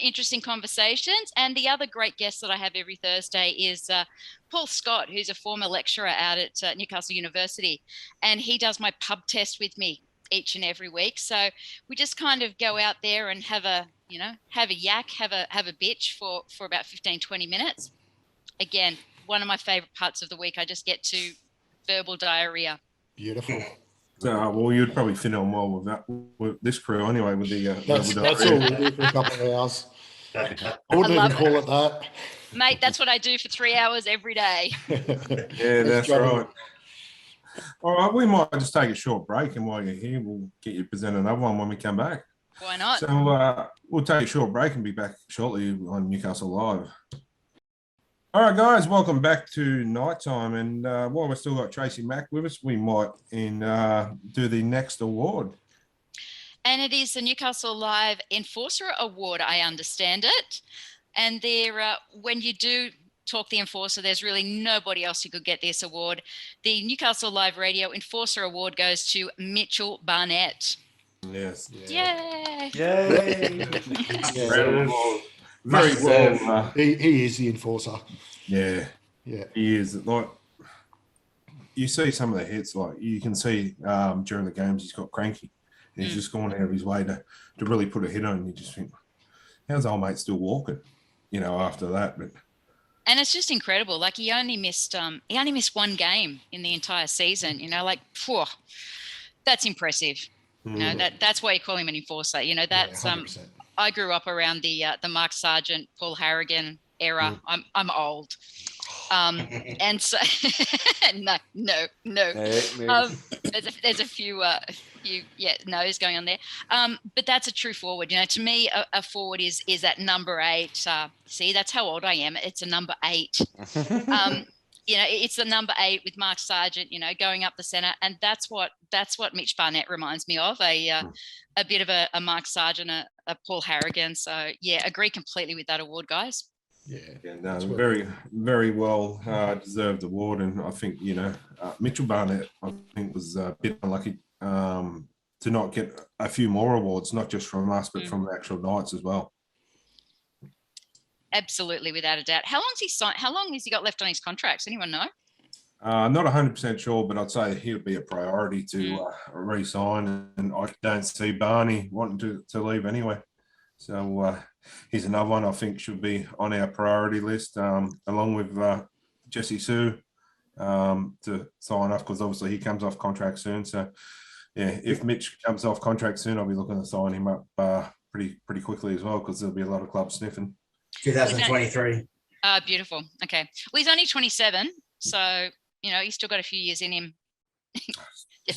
interesting conversations. And the other great guest that I have every Thursday is Paul Scott, who's a former lecturer out at Newcastle University, and he does my pub test with me each and every week. So we just kind of go out there and have a yak, have a bitch for about 15, 20 minutes. Again, one of my favorite parts of the week. I just get to verbal diarrhea. Beautiful. Well, you'd probably fit on well with this crew anyway. With the that's all we do for a couple of hours. I wouldn't even call it that, mate. That's what I do for 3 hours every day. Yeah, that's right. All right, we might just take a short break, and while you're here, we'll get you present another one when we come back. Why not? So we'll take a short break and be back shortly on Newcastle Live. All right, guys, welcome back to Nighttime. And while we've still got Tracy Mack with us, we might do the next award. And it is the Newcastle Live Enforcer Award, I understand it. And there, when you do talk the Enforcer, there's really nobody else who could get this award. The Newcastle Live Radio Enforcer Award goes to Mitchell Barnett. Yes. Yeah. Yay. Very well. He is the enforcer. Yeah. Yeah. He is. Like, you see some of the hits, like you can see during the games he's got cranky. And he's just gone out of his way to really put a hit on. And you just think, how's old mate still walking? You know, after that. But and it's just incredible. Like he only missed one game in the entire season. You know, like, phew, that's impressive. You know, that's why you call him an enforcer. You know, that's I grew up around the Mark Sargent, Paul Harrigan era. I'm old. And so no. There's a few no's going on there. But that's a true forward. You know, to me, a forward is that number 8. See, that's how old I am. It's a number 8. You know, it's the number 8 with Mark Sargent, you know, going up the centre. And that's what Mitch Barnett reminds me of, a bit of a Mark Sargent, a Paul Harrigan. So yeah, agree completely with that award, guys. Yeah, no, very, very well deserved award. And I think, you know, Mitchell Barnett, I think, was a bit unlucky to not get a few more awards, not just from us, but from the actual Knights as well. Absolutely, without a doubt. How long has he got left on his contract? Does anyone know? Not 100% sure, but I'd say he'll be a priority to re-sign. And I don't see Barney wanting to leave anyway. So he's another one I think should be on our priority list, along with Jesse Sue to sign off, because obviously he comes off contract soon. So yeah, if Mitch comes off contract soon, I'll be looking to sign him up pretty quickly as well, because there'll be a lot of clubs sniffing. 2023. Beautiful. Okay. Well, he's only 27, so you know he's still got a few years in him.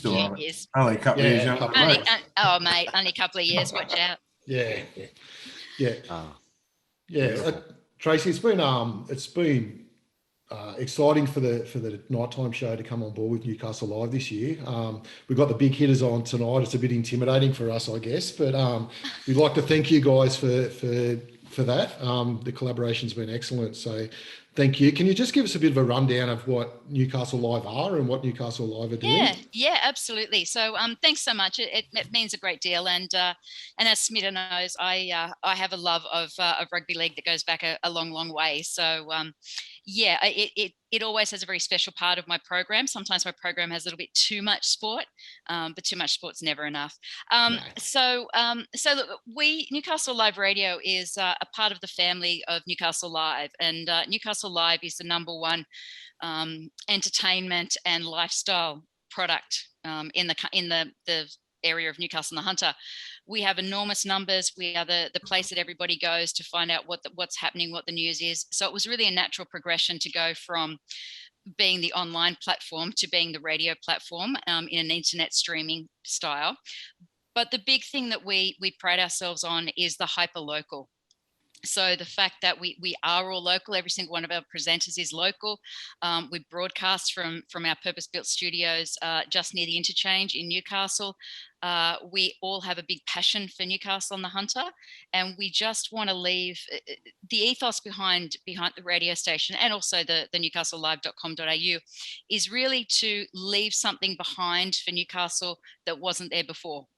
Only a couple of years younger. Mate, only a couple of years. Watch out. Yeah. Tracy, it's been exciting for the nighttime show to come on board with Newcastle Live this year. We've got the big hitters on tonight. It's a bit intimidating for us, I guess, but we'd like to thank you guys for that. The collaboration's been excellent, so thank you. Can you just give us a bit of a rundown of what Newcastle Live are and what Newcastle Live are doing? Yeah, absolutely. So thanks so much. It means a great deal. And as Smitta knows, I have a love of rugby league that goes back a long way. So it always has a very special part of my program. Sometimes my program has a little bit too much sport, but too much sport's never enough. So look, Newcastle Live Radio is a part of the family of Newcastle Live, and Newcastle Live is the #1 entertainment and lifestyle product in the area of Newcastle and the Hunter. We have enormous numbers. We are the place that everybody goes to find out what's happening, what the news is. So it was really a natural progression to go from being the online platform to being the radio platform in an internet streaming style. But the big thing that we pride ourselves on is the hyper local. So the fact that we are all local, every single one of our presenters is local. We broadcast from our purpose-built studios just near the interchange in Newcastle. We all have a big passion for Newcastle on the Hunter, and we just want to leave the ethos behind the radio station, and also the newcastlelive.com.au is really to leave something behind for Newcastle that wasn't there before.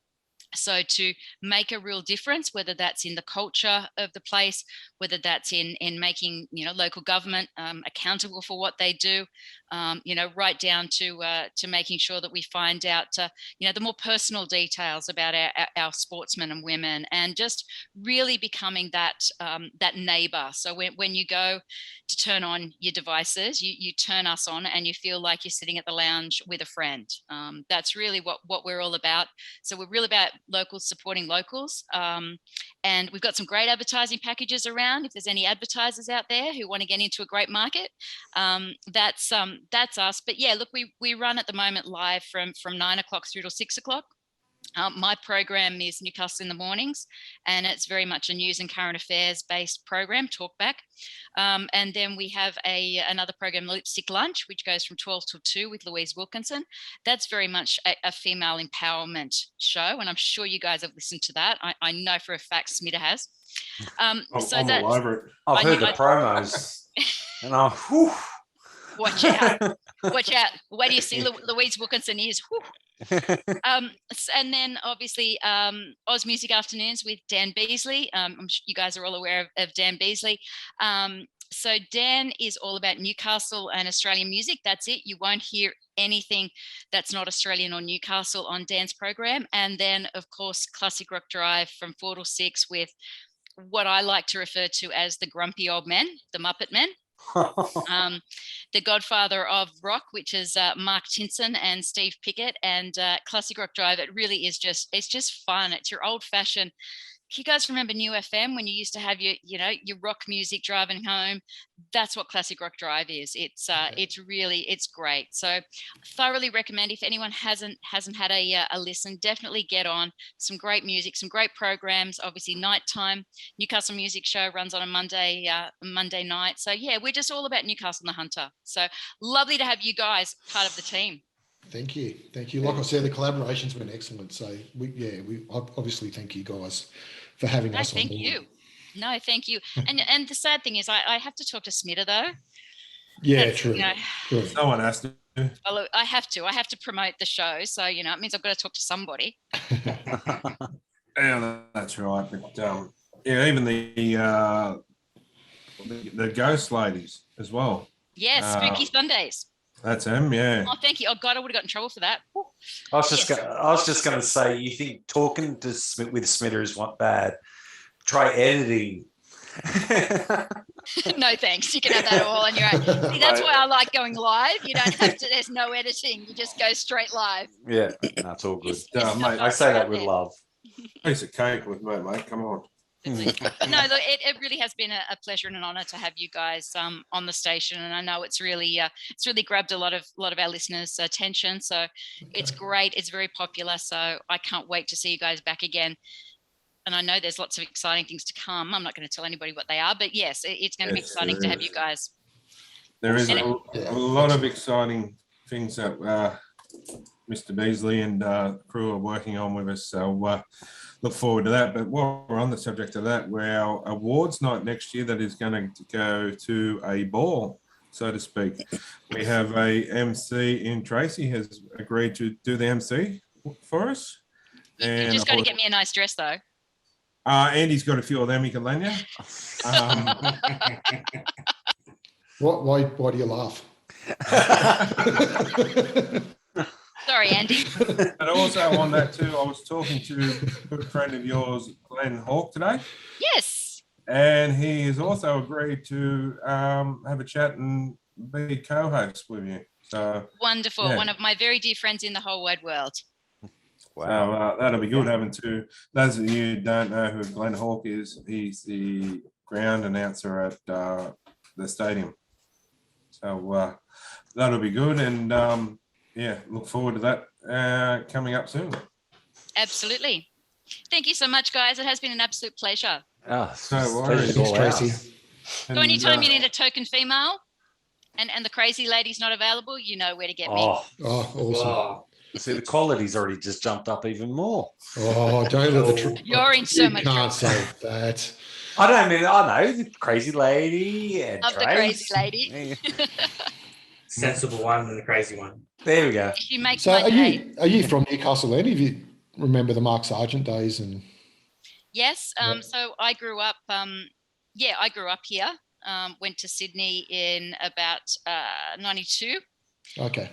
So to make a real difference, whether that's in the culture of the place, whether that's in making local government accountable for what they do, right down to making sure that we find out the more personal details about our sportsmen and women, and just really becoming that neighbour. So when you go to turn on your devices, you turn us on and you feel like you're sitting at the lounge with a friend. That's really what we're all about. So we're really about locals supporting locals, and we've got some great advertising packages around. If there's any advertisers out there who want to get into a great market, that's us. But yeah, look, we run at the moment live from 9 o'clock through till 6 o'clock. My program is Newcastle in the Mornings, and it's very much a news and current affairs based program, Talkback. And then we have another program, Lipstick Lunch, which goes from 12 till 2 with Louise Wilkinson. That's very much a female empowerment show, and I'm sure you guys have listened to that. I know for a fact Smitta has. I'm all over it. I've heard the promos. And I'm, whew. Watch out. Where do you see Louise Wilkinson is? And then obviously Oz Music Afternoons with Dan Beasley. I'm sure you guys are all aware of Dan Beasley. So Dan is all about Newcastle and Australian music. That's it. You won't hear anything that's not Australian or Newcastle on Dan's program. And then, of course, Classic Rock Drive from 4 to 6 with what I like to refer to as the grumpy old men, the Muppet Men. The godfather of rock, which is Mark Tinson and Steve Pickett, and Classic Rock Drive. It really is it's just fun. It's your old fashioned. You guys remember New FM when you used to have your rock music driving home? That's what Classic Rock Drive is. It's great. So thoroughly recommend, if anyone hasn't had a listen, definitely get on. Some great music, some great programs. Obviously, Nighttime Newcastle Music Show runs on a Monday night. So yeah, we're just all about Newcastle and the Hunter. So lovely to have you guys part of the team. Thank you. Like I said, the collaboration's been excellent. So we obviously thank you guys for having us on board. Thank you. No, thank you. And the sad thing is I have to talk to Smitter though. Yeah, true. True. Someone has to. Well, look, I have to promote the show. So, it means I've got to talk to somebody. Yeah, that's right. But even the ghost ladies as well. Yes, Spooky Sundays. That's him, yeah. Oh, thank you. Oh God, I would have got in trouble for that. I was just going to say, you think talking to with Smitter is not bad? Try editing. No, thanks. You can have that all on your own. See, that's why I like going live. You don't have to. There's no editing. You just go straight live. Yeah, that's all good. Mate, I say that with love. Piece of cake with me, mate. Come on. No, look, it really has been a pleasure and an honor to have you guys on the station, and I know it's really grabbed a lot of our listeners' attention. So it's great. It's very popular. So I can't wait to see you guys back again. And I know there's lots of exciting things to come. I'm not going to tell anybody what they are, but yes, it's going to be exciting to have you guys. There is a lot of exciting things that Mr. Beasley and crew are working on with us. So look forward to that. But while we're on the subject of that, we're our awards night next year that is going to go to a ball, so to speak. We have a MC in Tracy has agreed to do the MC for us. You just got to get me a nice dress though. Andy's got a few of them he can lend you. Why do you laugh? Sorry, Andy. And also on that too, I was talking to a good friend of yours, Glenn Hawke, today. Yes. And he has also agreed to have a chat and be co-host with you. So wonderful. Yeah. One of my very dear friends in the whole wide world. Wow. So that'll be good having two. Those of you who don't know who Glenn Hawke is, he's the ground announcer at the stadium. So that'll be good. And look forward to that coming up soon. Absolutely. Thank you so much, guys. It has been an absolute pleasure. No worries. Thanks, Tracy. So anytime you need a token female and the crazy lady's not available, you know where to get me. Oh, awesome. Wow. See, the quality's already just jumped up even more. Oh, don't let the You're in so much trouble. You can't trouble. say that. I don't mean, I know, the crazy lady. And Love the crazy lady. Sensible one and the crazy one. There we go. She makes So my day. are you from Newcastle then? If you remember the Mark Sargent days and Yes. So I grew up. I grew up here. Went to Sydney in about 92. okay.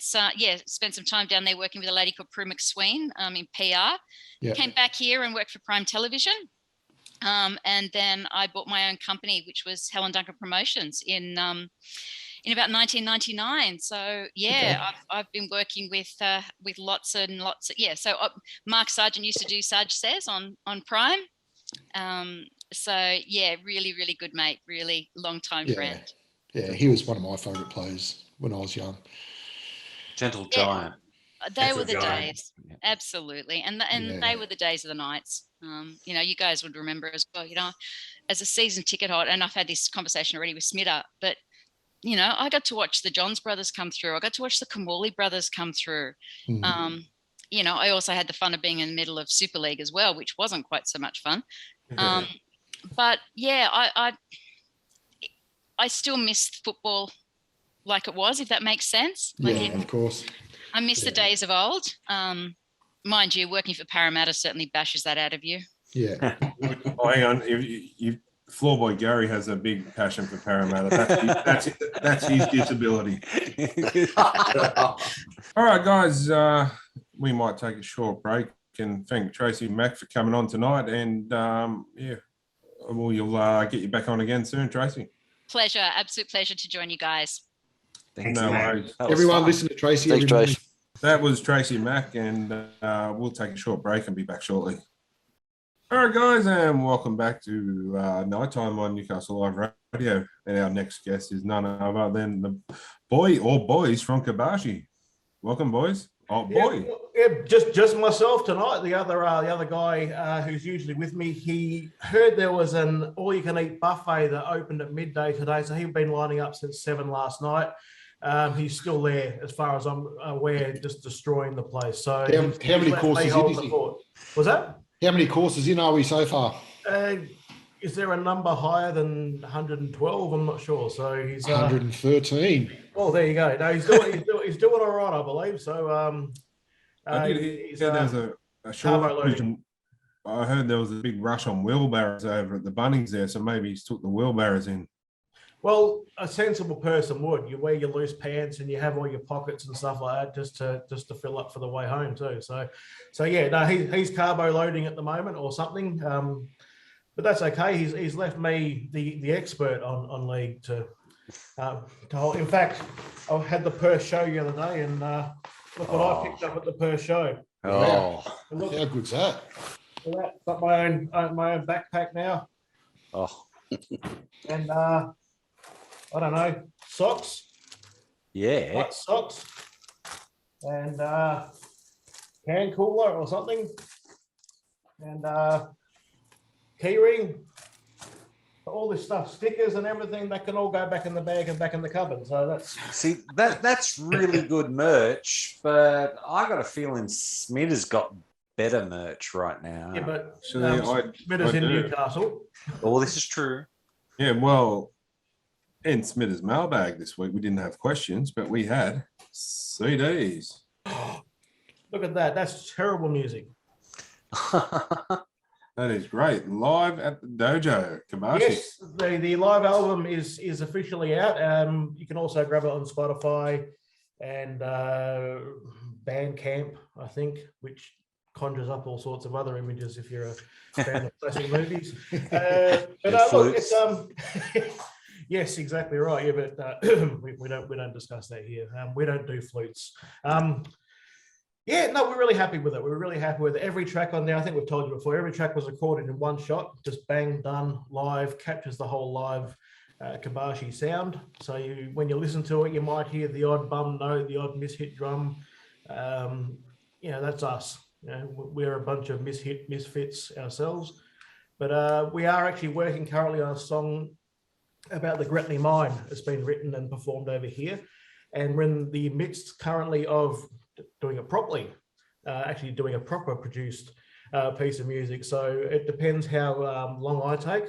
Spent some time down there working with a lady called Prue McSween in PR. Yeah. Came back here and worked for Prime Television. And then I bought my own company, which was Helen Duncan Promotions in about 1999. So I've been working with lots and lots of, So Mark Sargent used to do Sarge Says on Prime. Really, really good mate, really long time friend. Yeah, he was one of my favourite players when I was young. Gentle giant. They were the days. Absolutely. And they were the days of the nights. You guys would remember as well, as a season ticket holder, and I've had this conversation already with Smitter, but I got to watch the Johns brothers come through. I got to watch the Kamali brothers come through. Mm-hmm. I also had the fun of being in the middle of Super League as well, which wasn't quite so much fun. But I still miss football like it was, if that makes sense. Of course. I miss the days of old. Mind you, working for Parramatta certainly bashes that out of you. Yeah. Hang on. Floorboy Gary has a big passion for Parramatta. That's his disability. All right, guys, we might take a short break and thank Tracy Mack for coming on tonight. And yeah, we'll get you back on again soon, Tracy. Pleasure, absolute pleasure to join you guys. Thanks, No mate. worries. That was Everyone fun. listen to Tracy. Thanks, every morning. Trace. That was Tracy Mack, and we'll take a short break and be back shortly. All right, guys, and welcome back to Nighttime on Newcastle Live Radio. And our next guest is none other than the boy or boys from Kabashi. Welcome, boys. Oh, boy. Yeah, just myself tonight. The other guy who's usually with me, he heard there was an all-you-can-eat buffet that opened at midday today, so he'd been lining up since 7 last night. He's still there, as far as I'm aware, just destroying the place. So How many courses in is he? Was that? How many courses in are we so far? Is there a number higher than 112? I'm not sure. So he's 113. Oh, there you go. No, he's doing all right, I believe. So I did hear there's a shortage. I heard there was a big rush on wheelbarrows over at the Bunnings there, so maybe he's took the wheelbarrows in. Well, a sensible person would. You wear your loose pants and you have all your pockets and stuff like that just to fill up for the way home too. So yeah, no, he's carbo loading at the moment or something. But that's okay. He's left me the expert on league to hold. In fact, I had the Perth show the other day, and look what I picked up at the Perth show. Oh, Look, How good's that? got my own backpack now, oh, and I don't know, socks, yeah. white socks, and can cooler or something, and key ring. All this stuff, stickers and everything, that can all go back in the bag and back in the cupboard. So that's really good merch, but I got a feeling Smith has got better merch right now. yeah, but I Smithers in do. Newcastle. Oh, this is true. Yeah, well, in Smitter's mailbag this week, we didn't have questions, but we had CDs. Look at that. That's terrible music. That is great. Live at the dojo, Kabashi. Yes, the live album is officially out. You can also grab it on Spotify and Bandcamp, I think, which conjures up all sorts of other images if you're a fan of classic movies. But look, it's yes, exactly right. Yeah, but we don't discuss that here. We don't do flutes. Yeah, no, we're really happy with it. We're really happy with it. Every track on there, I think we've told you before, every track was recorded in one shot, just bang, done, live, captures the whole live Kabashi sound. So when you listen to it, you might hear the odd bum note, the odd mishit drum. That's us. We're a bunch of misfits ourselves. But we are actually working currently on a song about the Gretley mine that's been written and performed over here. And we're in the midst currently of doing it properly, actually doing a proper produced piece of music. So it depends how long I take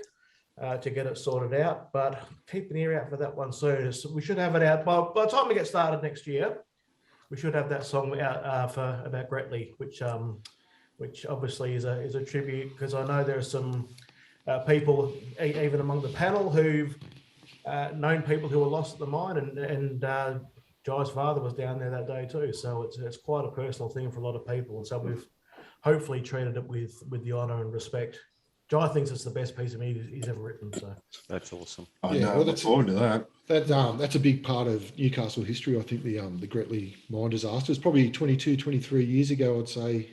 to get it sorted out, but keep an ear out for that one soon. So we should have it out by the time we get started next year. We should have that song out for about Gretley, which obviously is a tribute, because I know there are some people even among the panel who've known people who were lost at the mine, and Jai's father was down there that day too, so it's quite a personal thing for a lot of people, and so we've hopefully treated it with the honour and respect. Jai thinks it's the best piece of music he's ever written, so That's awesome. I look forward to that. That's a big part of Newcastle history. I think the Gretley mine disaster is probably 22, 23 years ago, I'd say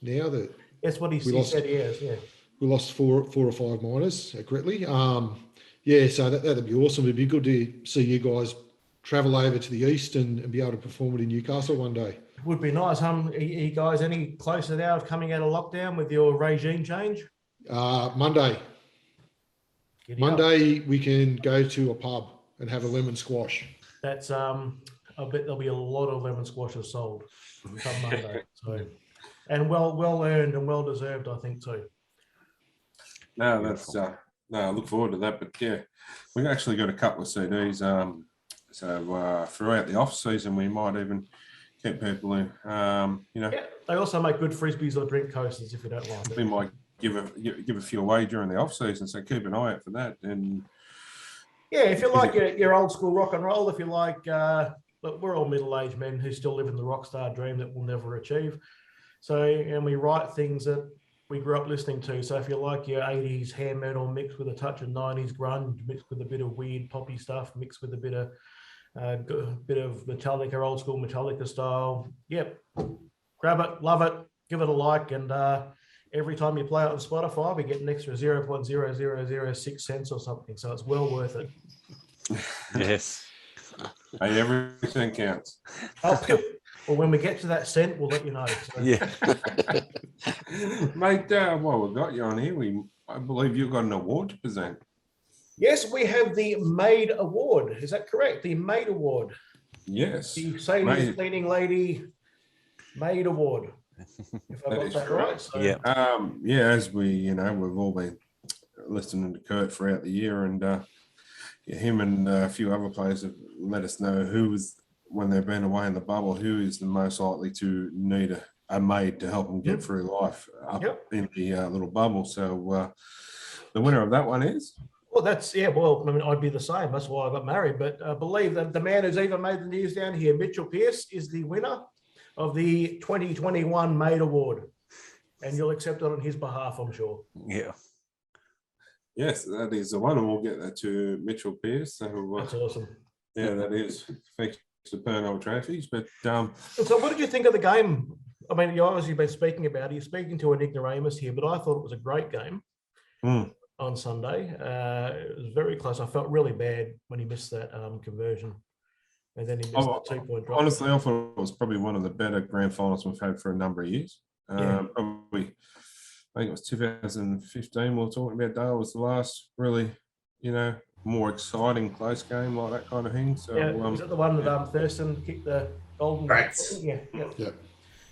now that that's what he said. Yeah. We lost four or five miners at Gretley. So that'd be awesome. It'd be good to see you guys travel over to the east and be able to perform it in Newcastle one day. It would be nice. Are you guys any closer now of coming out of lockdown with your regime change? Monday we can go to a pub and have a lemon squash. That's I bet there'll be a lot of lemon squashes sold come Monday. So, and well earned and well deserved, I think too. No, that's I look forward to that. But yeah, we've actually got a couple of CDs. So throughout the off season, we might even get people in. Yeah, they also make good frisbees or drink coasters if you don't like it. We might give a few away during the off season. So keep an eye out for that. And yeah, if you like your old school rock and roll, if you like, look, we're all middle-aged men who still live in the rock star dream that we'll never achieve. So, and we write things that we grew up listening to. So if you like your 80s hair metal mixed with a touch of 90s grunge, mixed with a bit of weird poppy stuff, mixed with a bit of Metallica, old school Metallica style, yep, grab it, love it, give it a like, and every time you play it on Spotify, we get an extra 0.0006 cents or something. So it's well worth it. Yes. Hey, everything counts. Well, when we get to that cent, we'll let you know. So. Yeah. Mate, well, we've got you on here. I believe you've got an award to present. Yes, we have the Maid Award. Is that correct? The Maid Award. Yes. The Sadie's Cleaning Lady Maid Award. If I got that right. So. Yeah. Yeah, as we've all been listening to Kurt throughout the year, and him and a few other players have let us know when they've been away in the bubble, who is the most likely to need a maid to help them get through life up in the little bubble. So the winner of that one is? Well, well, I mean, I'd be the same. That's why I got married. But I believe that the man who's even made the news down here, Mitchell Pearce, is the winner of the 2021 Maid Award. And you'll accept it on his behalf, I'm sure. Yeah. Yes, that is the one, and we'll get that to Mitchell Pearce. So, that's awesome. Yeah, that is. Thanks to Purnell Trophies. But so what did you think of the game? I mean, you obviously been speaking about it. You're speaking to an ignoramus here, but I thought it was a great game on Sunday. It was very close. I felt really bad when he missed that conversion. And then he missed the 2-point drop. Honestly, I thought it was probably one of the better grand finals we've had for a number of years. Probably, I think it was 2015 we were talking about. Dale was the last really, more exciting close game like that kind of thing. So was that the one that Thurston kicked the golden? Yeah.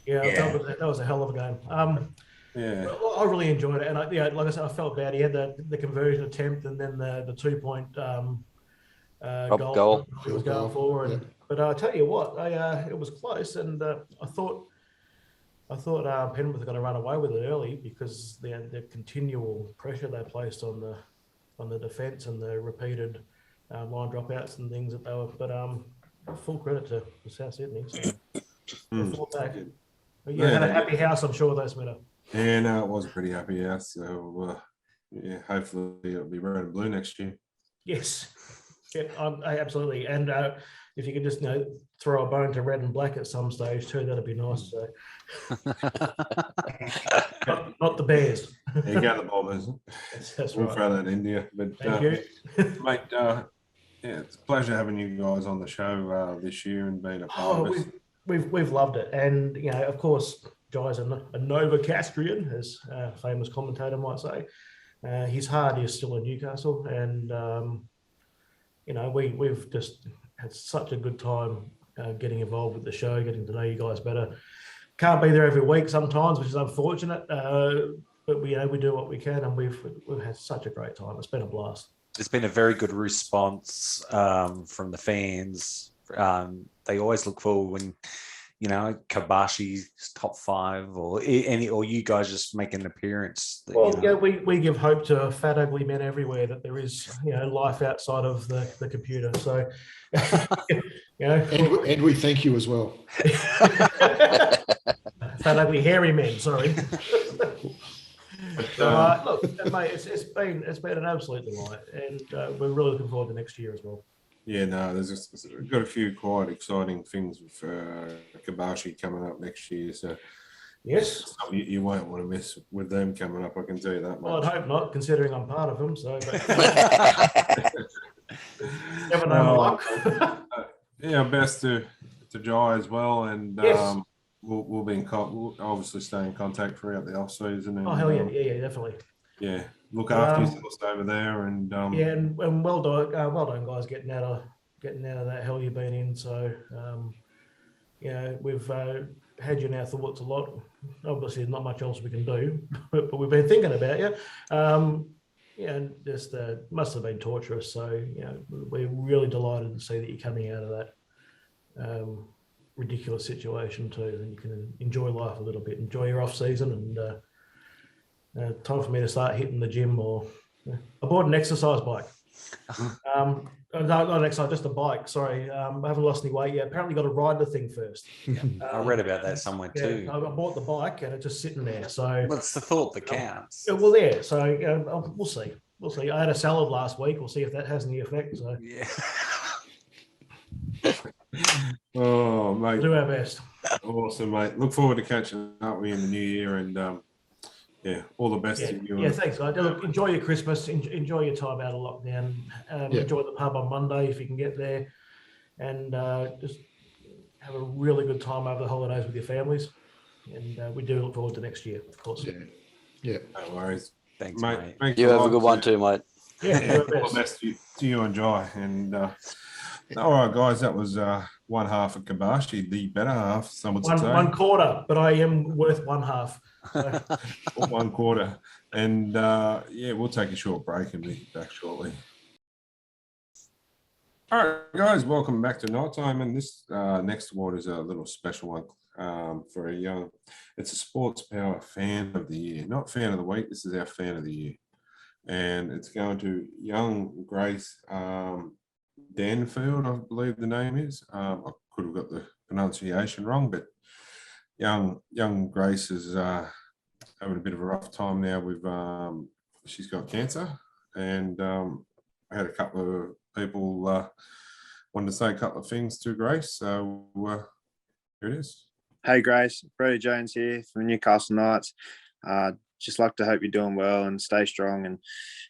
That was a hell of a game. I really enjoyed it, and like I said, I felt bad. He had the conversion attempt, and then the 2-point goal he was going for. But I tell you what, it was close, and I thought Penrith were going to run away with it early because the continual pressure they placed on the defence and the repeated line dropouts and things that they were. But full credit to South Sydney. So they fought back. You had a happy house, I'm sure, though, Smither. Yeah, no, it was a pretty happy house. So hopefully it'll be red and blue next year. Yes, absolutely. And if you could just throw a bone to red and black at some stage too, that'd be nice. So. not the Bears. You got the Bombers. That's we'll right. throw that in you. But thank you, mate. It's a pleasure having you guys on the show this year and being a part of it. We've loved it, and of course, Jai's a Nova Castrian, as a famous commentator might say. His heart is still in Newcastle, and we've just had such a good time getting involved with the show, getting to know you guys better. Can't be there every week sometimes, which is unfortunate, but we do what we can, and we've had such a great time. It's been a blast. There's been a very good response from the fans. They always look forward when Kabashi's top 5 or you guys just make an appearance. We give hope to fat ugly men everywhere that there is life outside of the computer. So and we thank you as well. Fat ugly hairy men. Sorry. Look, mate, it's been an absolute delight, and we're really looking forward to next year as well. Yeah, no, we've got a few quite exciting things with Kabashi coming up next year. So yes, you won't want to miss with them coming up. I can tell you that much. Well, I'd hope not, considering I'm part of them. So never know my luck. Best to Jai as well, and yes. We'll be we'll obviously stay in contact throughout the off season. Oh hell yeah, definitely. Yeah, look after yourselves over there, and and well done, guys, getting out of that hell you've been in. So we've had you in our thoughts a lot. Obviously, there's not much else we can do, but we've been thinking about you. And just must have been torturous. So we're really delighted to see that you're coming out of that ridiculous situation too, and you can enjoy life a little bit, enjoy your off season, and Time for me to start hitting the gym, or I bought an exercise bike. No, not an exercise, just a bike. Sorry, I haven't lost any weight yet. Apparently, got to ride the thing first. I read about that somewhere too. I bought the bike and it's just sitting there. So What's the thought that counts? well, yeah. So we'll see. We'll see. I had a salad last week. We'll see if that has any effect. So Yeah. Oh, mate. we'll do our best. Awesome, mate. Look forward to catching up with you in the new year, and yeah, all the best to you. Yeah, thanks, guys. Look, enjoy your Christmas. Enjoy your time out of lockdown. Enjoy the pub on Monday if you can get there, and just have a really good time over the holidays with your families. And we do look forward to next year, of course. Yeah. No worries. Thanks, Mate. mate. Thanks You a have a lot. good one too, mate. Yeah, All the best to you and Jai. And all right, guys, that was one half of Kabashi, the better half, some would say. one quarter, but I am worth one half. So. 1 quarter. And yeah, we'll take a short break and be back shortly. All right, guys, welcome back to Nighttime. And this next award is a little special one for a young, it's a Sports Power Fan of the Year, not Fan of the Week. This is our Fan of the Year. And it's going to young Grace Danfield, I believe the name is. I could have got the pronunciation wrong, but young Grace is having a bit of a rough time now with she's got cancer, and I had a couple of people wanted to say a couple of things to Grace, so here it is. Hey Grace, Brody Jones here from Newcastle Knights. Just like to hope you're doing well and stay strong, and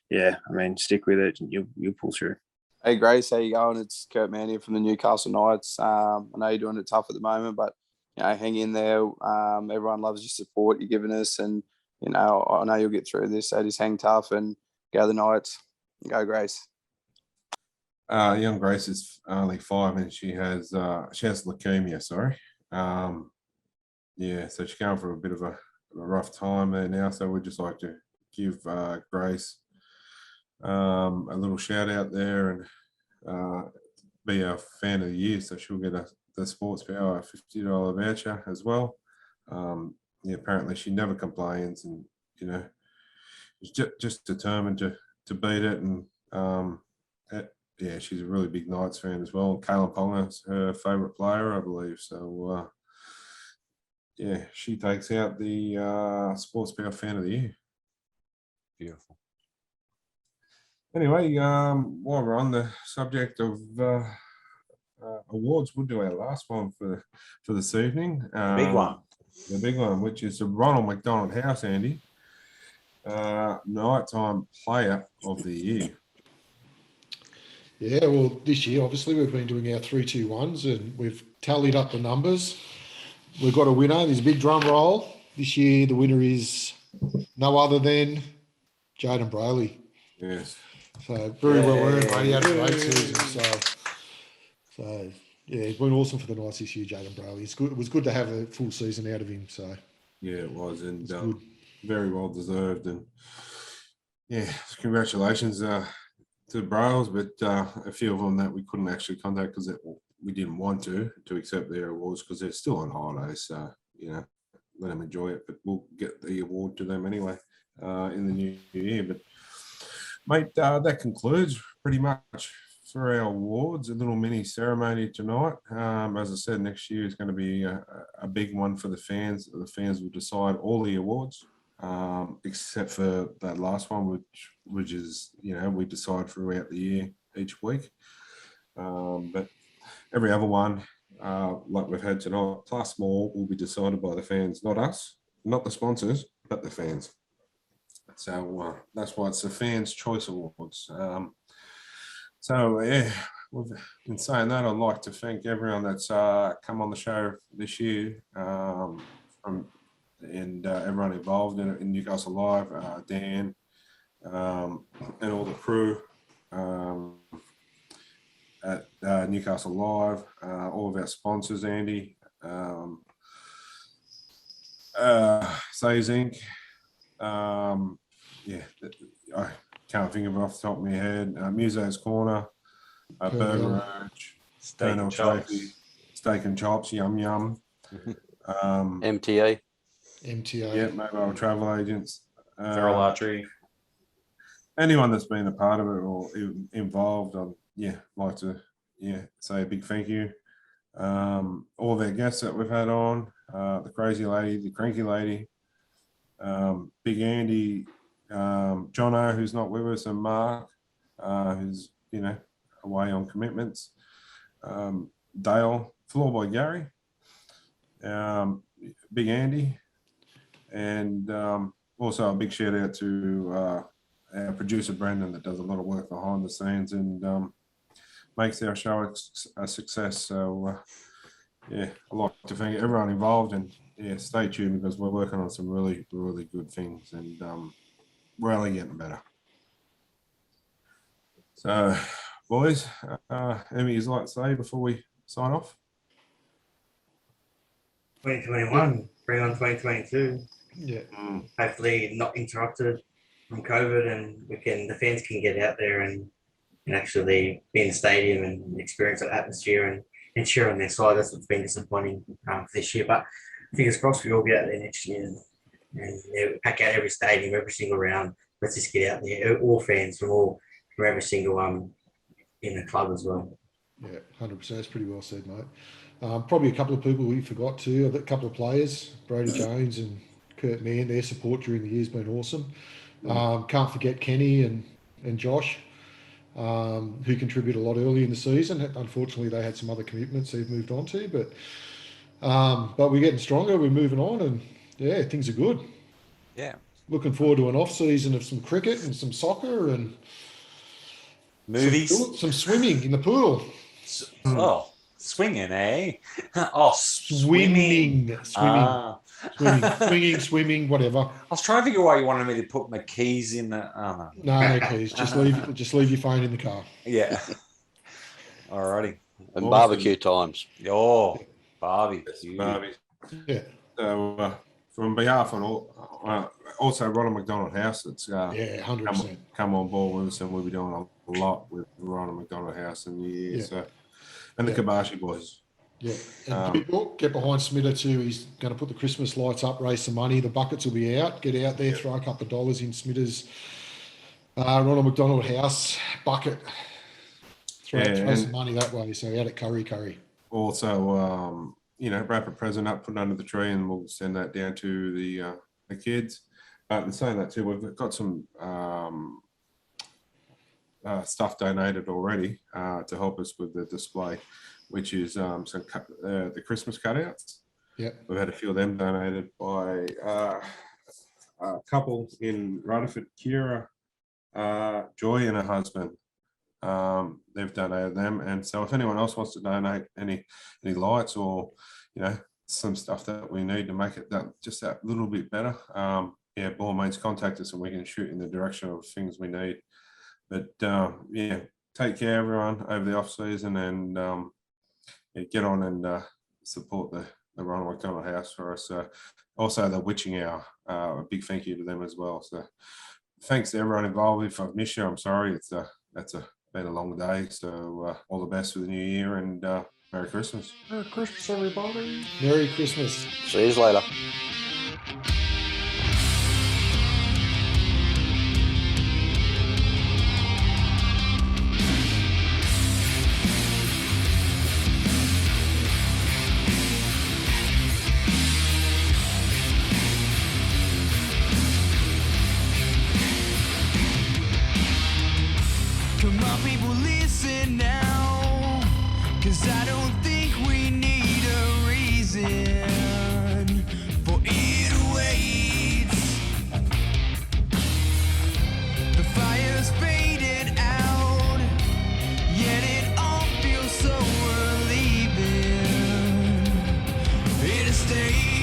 yeah, I mean, stick with it. You'll pull through. Hey Grace, how you going? It's Kurt Mann here from the Newcastle Knights. I know you're doing it tough at the moment, but hang in there. Everyone loves your support you're giving us, and I know you'll get through this. So just hang tough and go the Knights. Go Grace. Young Grace is only 5 and she has leukemia. Sorry, yeah, so she's going for a bit of a rough time there now. So we'd just like to give Grace a little shout out there and be our Fan of the Year. So she'll get the Sports Power $50 voucher as well. Yeah, apparently she never complains, and is just determined to beat it. And yeah, she's a really big Knights fan as well. Kalen Ponga's her favourite player, I believe. So yeah, she takes out the Sports Power Fan of the Year. Beautiful. Anyway, while we're on the subject of awards, we'll do our last one for this evening. Big one. The big one, which is the Ronald McDonald House, Andy. Nighttime Player of the Year. Yeah, well, this year, obviously, we've been doing our 3-2-1s and we've tallied up the numbers. We've got a winner. There's a big drum roll. This year, the winner is no other than Jaden Brayley. Yes. So very well earned, mate. He had a great season. So yeah, it's been awesome for the Knights this year, Jaden Brayley. It's good. It was good to have a full season out of him. So yeah, it was, and good. Very well deserved. And yeah, congratulations to Brails, but a few of them that we couldn't actually contact because we didn't want to accept their awards because they're still on holidays. So let them enjoy it. But we'll get the award to them anyway in the new year. But mate, that concludes pretty much for our awards. A little mini ceremony tonight. As I said, next year is going to be a big one for the fans. The fans will decide all the awards, except for that last one, which is we decide throughout the year each week. But every other one, like we've had tonight, plus more, will be decided by the fans, not us, not the sponsors, but the fans. So that's why it's the Fans' Choice Awards. So yeah, in saying that, I'd like to thank everyone that's come on the show this year, and everyone involved in Newcastle Live, Dan, and all the crew at Newcastle Live, all of our sponsors, Andy, Says Inc. Yeah, I can't think of it off the top of my head. Muse's Corner, Burger Urge, Steak and chops. Steak and Chops, Yum Yum. MTA. MTA. Yeah, Mobile Travel Agents. Feral archery. Anyone that's been a part of it or involved, like to say a big thank you. All their guests that we've had on, the crazy lady, the cranky lady, Big Andy, Jono, who's not with us, and Mark, who's away on commitments, Dale, Floorboy Gary, Big Andy, and also a big shout out to our producer Brendan that does a lot of work behind the scenes and makes our show a success. So I'd like to thank everyone involved, and stay tuned because we're working on some really, really good things, and we're only getting better. So, boys, anything you'd like to say before we sign off? 2021, bring on 2022. Yeah. Hopefully not interrupted from COVID, and the fans can get out there and actually be in the stadium and experience that atmosphere and cheer on their side. That's what's been disappointing this year. But fingers crossed we all get out there next year and pack out every stadium, every single round. Let's just get out there. All fans from every single in the club as well. Yeah, 100%. That's pretty well said, mate. Probably a couple of people we forgot too. A couple of players, Brody Jones and Kurt Mann. Their support during the year has been awesome. Can't forget Kenny and Josh, who contributed a lot early in the season. Unfortunately, they had some other commitments they've moved on to, but we're getting stronger. We're moving on, and things are good. Yeah. Looking forward to an off season of some cricket and some soccer and movies, some swimming in the pool. Oh, swinging, eh? Oh, swimming. Swimming, whatever. I was trying to figure out why you wanted me to put my keys in the. Oh, no. No keys. Just leave your phone in the car. Yeah. Alrighty. And awesome. Barbecue times. Oh, barbecue. Yeah. So from behalf of all, also Ronald McDonald House, that's 100% come on board with us, and we'll be doing a lot with Ronald McDonald House in the year. So, and the Kabashi boys. Yeah, and people get behind Smitter too. He's going to put the Christmas lights up, raise some money. The buckets will be out. Get out there, throw a couple of dollars in Smitter's Ronald McDonald House bucket. Throw some money that way. So out at Curry. Also, wrap a present up, put it under the tree, and we'll send that down to the kids. But in saying that too, we've got some stuff donated already to help us with the display, which is the Christmas cutouts. Yeah, we've had a few of them donated by a couple in Rutherford, Kira, Joy and her husband. They've donated them, and so if anyone else wants to donate any lights or some stuff that we need to make it just that little bit better, by all means contact us and we can shoot in the direction of things we need. But take care everyone over the off season, and get on and support the Ronald McDonald House for us. Also the Witching Hour, a big thank you to them as well. So thanks to everyone involved. If I've missed you, I'm sorry. That's been a long day. So all the best for the new year, and Merry Christmas. Merry Christmas, everybody. Merry Christmas. See you later. Come on, people, listen now, 'cause I don't think we need a reason for it to wait. The fire's faded out, yet it all feels so relieving. It stays.